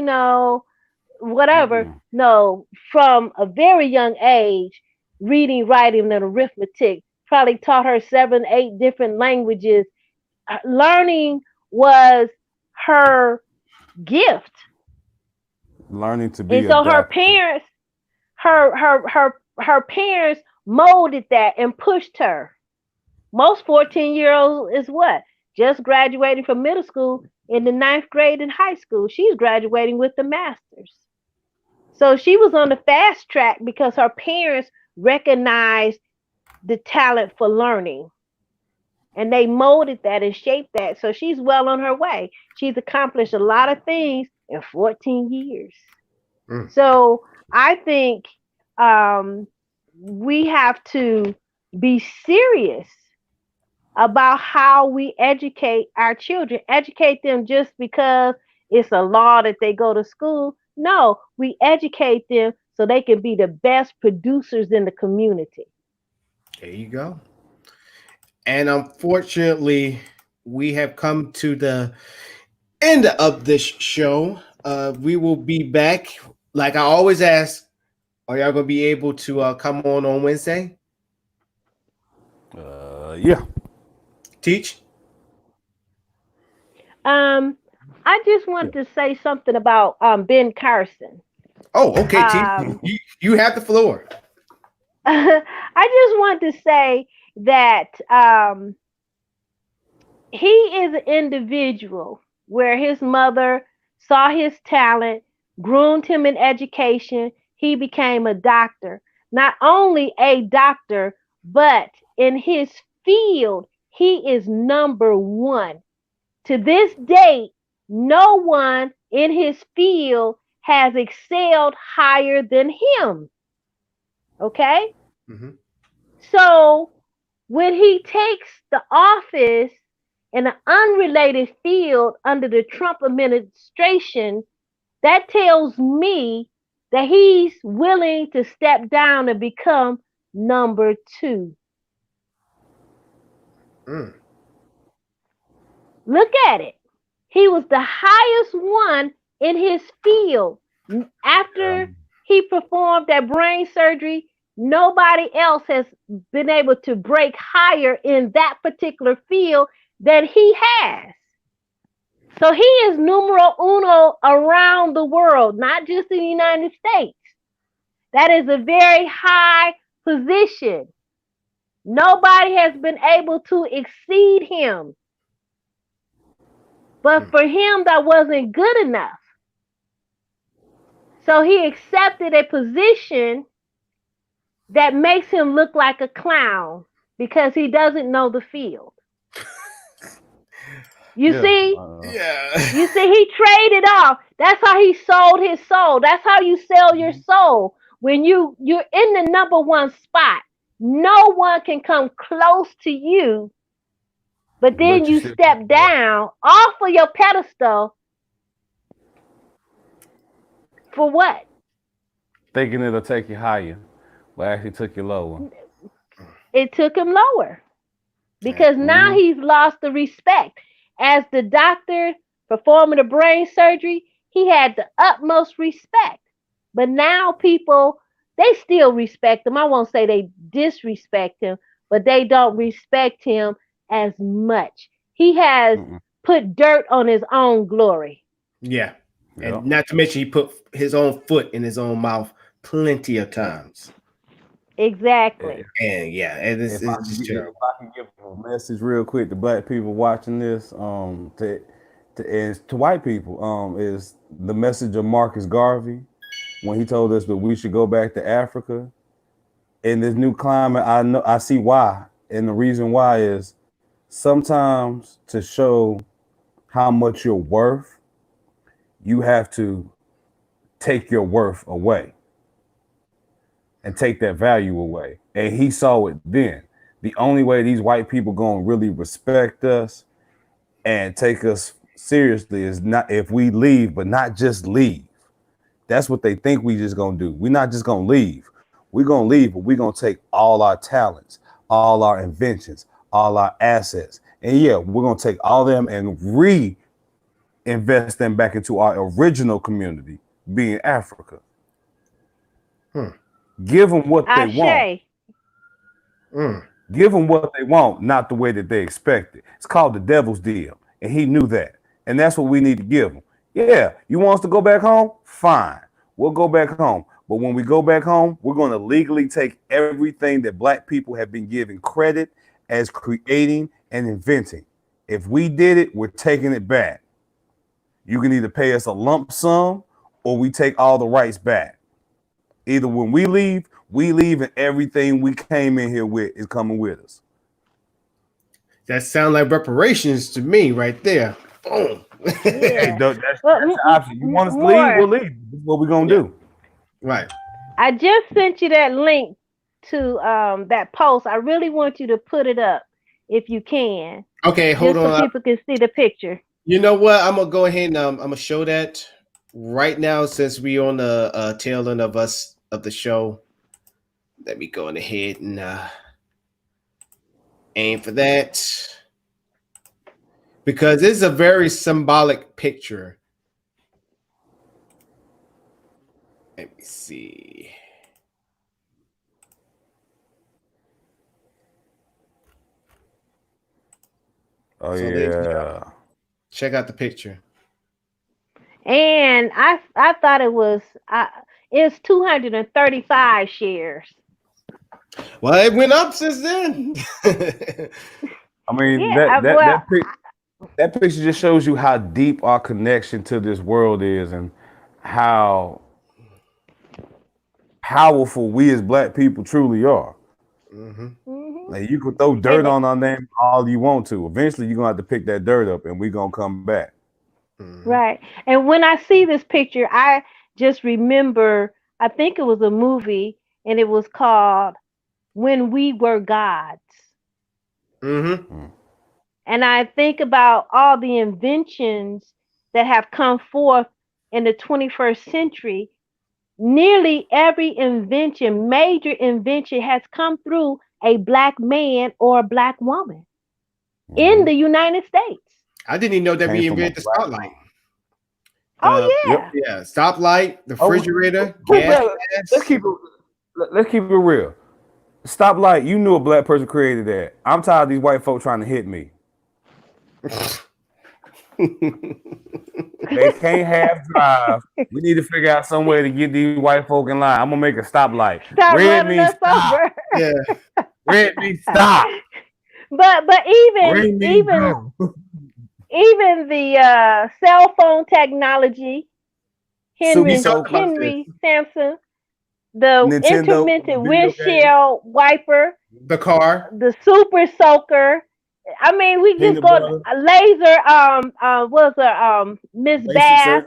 whatever. No, from a very young age, reading, writing, and arithmetic, probably taught her 7, 8 different languages. Learning was her gift. Learning to be. And so her parents, her parents molded that and pushed her. Most 14-year-olds is what? Just graduating from middle school in the 9th grade in high school. She's graduating with the master's. So she was on the fast track because her parents recognized the talent for learning. And they molded that and shaped that. So she's well on her way. She's accomplished a lot of things in 14 years. So I think we have to be serious about how we educate our children. Educate them just because it's a law that they go to school. No, we educate them so they can be the best producers in the community. There you go. And unfortunately, we have come to the end of this show. We will be back. Like I always ask, are y'all gonna be able to come on Wednesday? Yeah. Teach? I just wanted to say something about Ben Carson. Oh, okay, Teach. You have the floor. I just want to say that he is an individual where his mother saw his talent, groomed him in education. He became a doctor. Not only a doctor, but in his field, he is number one. To this date, no one in his field has excelled higher than him. Okay? Mm-hmm. So when he takes the office in an unrelated field under the Trump administration, that tells me that he's willing to step down and become number two. Look at it. He was the highest one in his field. After he performed that brain surgery, nobody else has been able to break higher in that particular field than he has. So he is numero uno around the world, not just in the United States. That is a very high position. Nobody has been able to exceed him. But for him, that wasn't good enough. So he accepted a position that makes him look like a clown because he doesn't know the field. You see? You see, he traded off. That's how he sold his soul. That's how you sell your soul. When you're in the number one spot, no one can come close to you. But then you step down off of your pedestal. For what? Thinking it'll take you higher, but actually took you lower. It took him lower. Because now he's lost the respect. As the doctor performing the brain surgery, he had the utmost respect. But now people, they still respect him. I won't say they disrespect him, but they don't respect him as much. He has put dirt on his own glory. Yeah. And not to mention he put his own foot in his own mouth plenty of times. Exactly. And it's just terrible. If I can give a message real quick to black people watching this, to white people, is the message of Marcus Garvey when he told us that we should go back to Africa. In this new climate, I see why, and the reason why is sometimes to show how much you're worth, you have to take your worth away. And take that value away. And he saw it then. The only way these white people gonna really respect us and take us seriously is not if we leave, but not just leave. That's what they think we just gonna do. We're not just gonna leave. We're gonna leave, but we're gonna take all our talents, all our inventions, all our assets. And we're gonna take all of them and reinvest them back into our original community, being Africa. Give them what they want. Give them what they want, not the way that they expect it. It's called the devil's deal, and he knew that. And that's what we need to give them. Yeah, you want us to go back home? Fine. We'll go back home. But when we go back home, we're going to legally take everything that black people have been given credit as creating and inventing. If we did it, we're taking it back. You can either pay us a lump sum or we take all the rights back. Either when we leave and everything we came in here with is coming with us. That sounds like reparations to me right there. Boom. Hey, that's the option. You want us to leave? We'll leave. This is what we're going to do. Right. I just sent you that link to that post. I really want you to put it up if you can. Okay, hold on. So people can see the picture. You know what? I'm going to go ahead and I'm going to show that right now since we're on the tail end of the show. Let me go ahead and Aim for that. Because it's a very symbolic picture. Let me see. Oh So yeah. Check out the picture. And I thought it's 235 shares. Well, it went up since then. I mean Yeah, that picture just shows you how deep our connection to this world is and how powerful we as black people truly are. Like you could throw dirt on our name all you want to. Eventually, you're gonna have to pick that dirt up, and we're gonna come back. Right. And when I see this picture, I just remember, I think it was a movie, and it was called When We Were Gods. And I think about all the inventions that have come forth in the 21st century. Nearly every invention, major invention, has come through a black man or a black woman in the United States. I didn't even know that we invented the spotlight. Oh yeah. Yeah, stoplight, the refrigerator, gas. Let's keep it real. Stoplight, you knew a black person created that. I'm tired of these white folks trying to hit me. They can't half drive. We need to figure out some way to get these white folk in line. I'm gonna make a stoplight. Red means stop. Yeah. Red means stop. But even the cell phone technology, Henry Sampson, the Nintendo intermittent windshield wiper, the car, the super soaker. I mean, we just go laser. Miss Bath,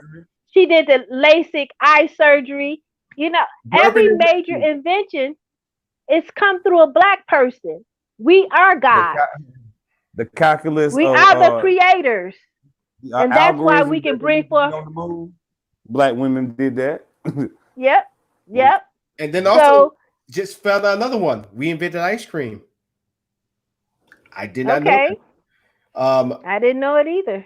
she did the LASIK eye surgery. You know, every major invention is come through a black person. We are God. The calculus. We are the creators, and that's why we can bring forth. Black women did that. Yep. And then also just found out another one. We invented ice cream. I did not know that. I didn't know it either.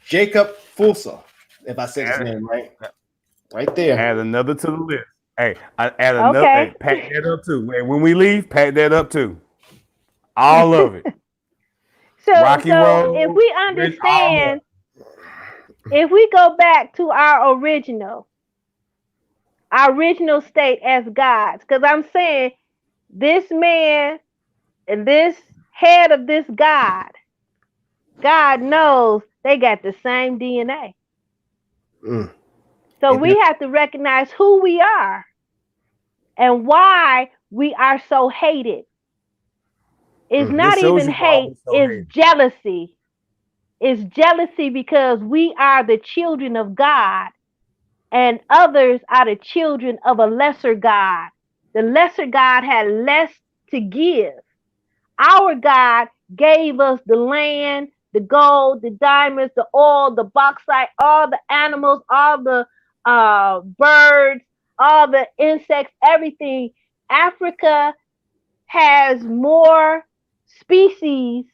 Jacob Fulsa, if I said his name right there. Add another to the list. Hey, I add another. Hey, pack that up too. Hey, when we leave, pack that up too. All of it. So if we understand, if we go back to our original state as gods, because I'm saying this man and this head of this God knows they got the same DNA. So we have to recognize who we are and why we are so hated. It's not even hate, it's jealousy. It's jealousy because we are the children of God and others are the children of a lesser God. The lesser God had less to give. Our God gave us the land, the gold, the diamonds, the oil, the bauxite, all the animals, all the birds, all the insects, everything. Africa has more species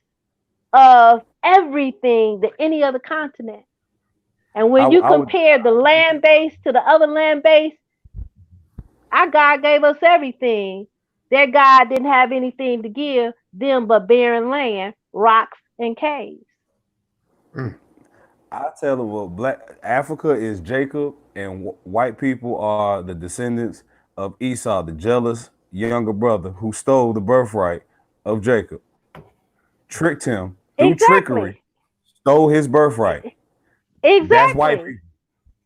of everything than any other continent. And when you compare the land base to the other land base, our God gave us everything. Their God didn't have anything to give them but barren land, rocks, and caves. I tell them, well, Africa is Jacob, and white people are the descendants of Esau, the jealous younger brother who stole the birthright of Jacob, tricked him through trickery, stole his birthright. Exactly. That's white people.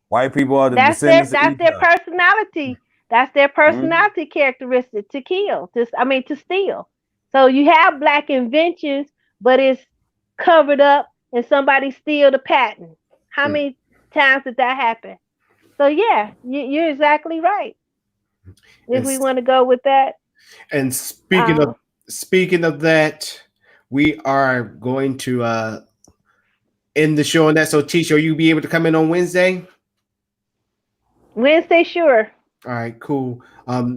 White people are the descendants. That's their personality. That's their personality characteristic to kill. To steal. So you have black inventions, but it's covered up and somebody steal the patent. How many times did that happen? So yeah, you're exactly right. If we want to go with that. And speaking of that, we are going to end the show on that. So Tisha, will you be able to come in on Wednesday? Wednesday, sure. All right, cool.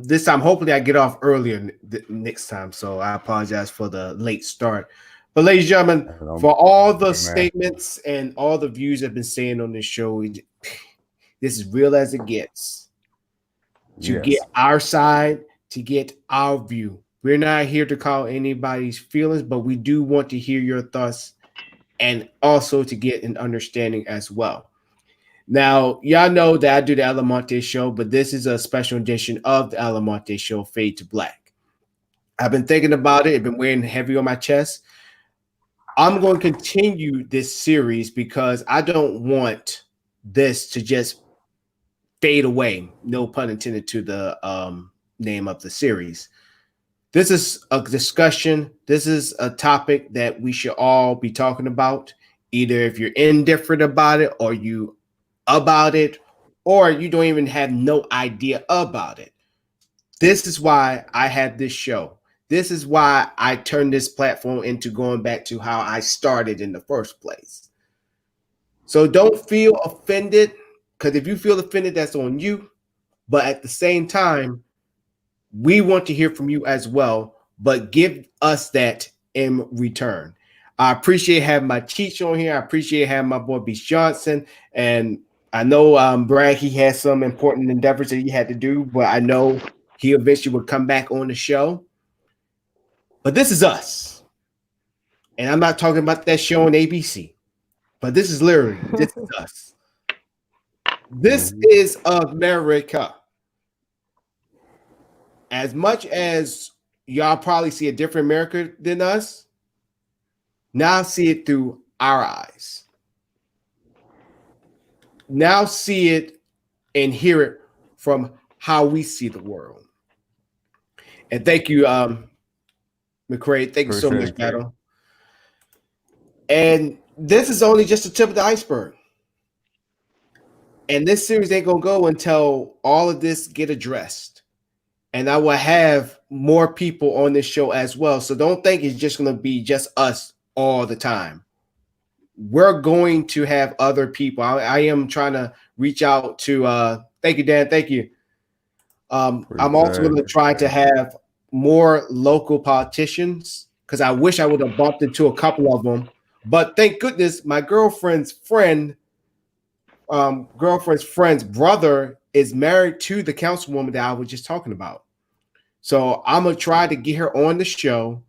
This time, hopefully, I get off earlier next time. So I apologize for the late start. But, ladies and gentlemen, for all the statements and all the views I've been saying on this show, this is real as it gets. To get our side, to get our view. We're not here to call anybody's feelings, but we do want to hear your thoughts and also to get an understanding as well. Now, y'all know that I do the Alamonte show, but this is a special edition of the Alamonte show, Fade to Black. I've been thinking about it. I've been wearing heavy on my chest. I'm going to continue this series because I don't want this to just fade away. No pun intended to the name of the series. This is a discussion. This is a topic that we should all be talking about. Either if you're indifferent about it or you about it, or you don't even have no idea about it. This is why I had this show. This is why I turned this platform into going back to how I started in the first place. So don't feel offended, because if you feel offended, that's on you. But at the same time, we want to hear from you as well, but give us that in return. I appreciate having my Cheech on here. I appreciate having my boy Beast Johnson. And I know Brad, he has some important endeavors that he had to do, but I know he eventually will come back on the show. But this is us. And I'm not talking about that show on ABC, but this is literally, this is us. This is America. As much as y'all probably see a different America than us, now see it through our eyes. Now see it and hear it from how we see the world. And thank you, McCray. Thank you so much, Battle. And this is only just the tip of the iceberg. And this series ain't gonna go until all of this get addressed. And I will have more people on this show as well. So don't think it's just gonna be just us all the time. We're going to have other people. I am trying to reach out to thank you, Dan. Thank you. I'm also going to try to have more local politicians because I wish I would have bumped into a couple of them. But thank goodness my girlfriend's friend's brother is married to the councilwoman that I was just talking about. So I'm going to try to get her on the show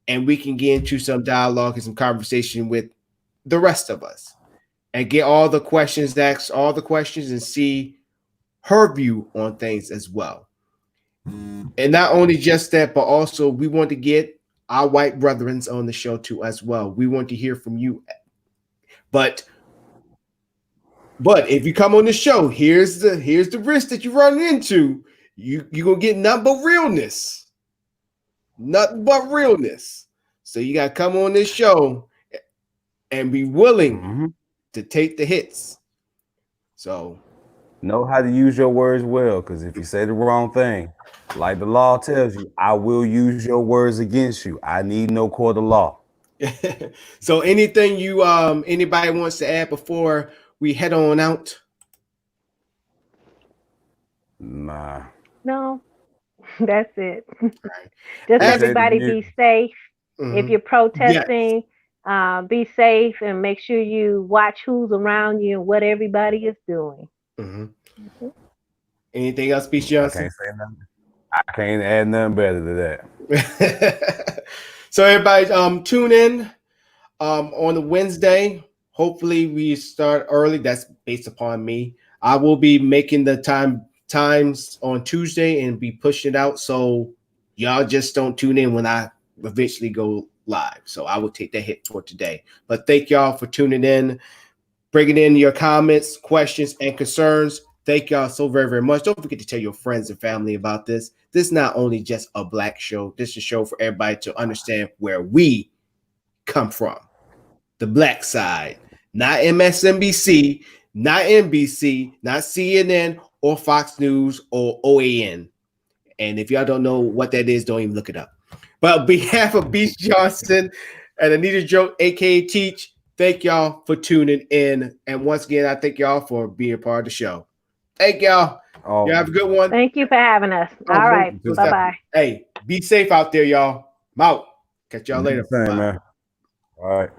and we can get into some dialogue and some conversation with the rest of us and get all the questions, ask all the questions and see her view on things as well. And not only just that, but also we want to get our white brethren on the show too as well. We want to hear from you. But if you come on the show, here's the risk that you run into. You're gonna get nothing but realness. Nothing but realness. So you gotta come on this show and be willing to take the hits. So know how to use your words well, because if you say the wrong thing, like the law tells you, I will use your words against you. I need no court of law. So anything you anybody wants to add before we head on out? Nah. No, that's it. Right. Just everybody be safe. If you're protesting, be safe and make sure you watch who's around you and what everybody is doing. Anything else, Beast Johnson? I can't say nothing. I can't add nothing better to that. So everybody, tune in on the Wednesday. Hopefully we start early. That's based upon me. I will be making the times on Tuesday and be pushing it out. So y'all just don't tune in when I eventually go live. So I will take that hit for today. But thank y'all for tuning in, bringing in your comments, questions, and concerns. Thank y'all so very, very much. Don't forget to tell your friends and family about this. This is not only just a black show. This is a show for everybody to understand where we come from. The black side. Not MSNBC, not NBC, not CNN or Fox News or OAN. And if y'all don't know what that is, don't even look it up. But on behalf of Beast Johnson and Anita Joke, aka Teach, thank y'all for tuning in. And once again, I thank y'all for being a part of the show. Thank y'all. Oh, You have a good one. Thank you for having us. Oh, All right. you. Bye-bye. Hey, be safe out there, y'all. I'm out. Catch y'all later. Same, Bye. man. All right.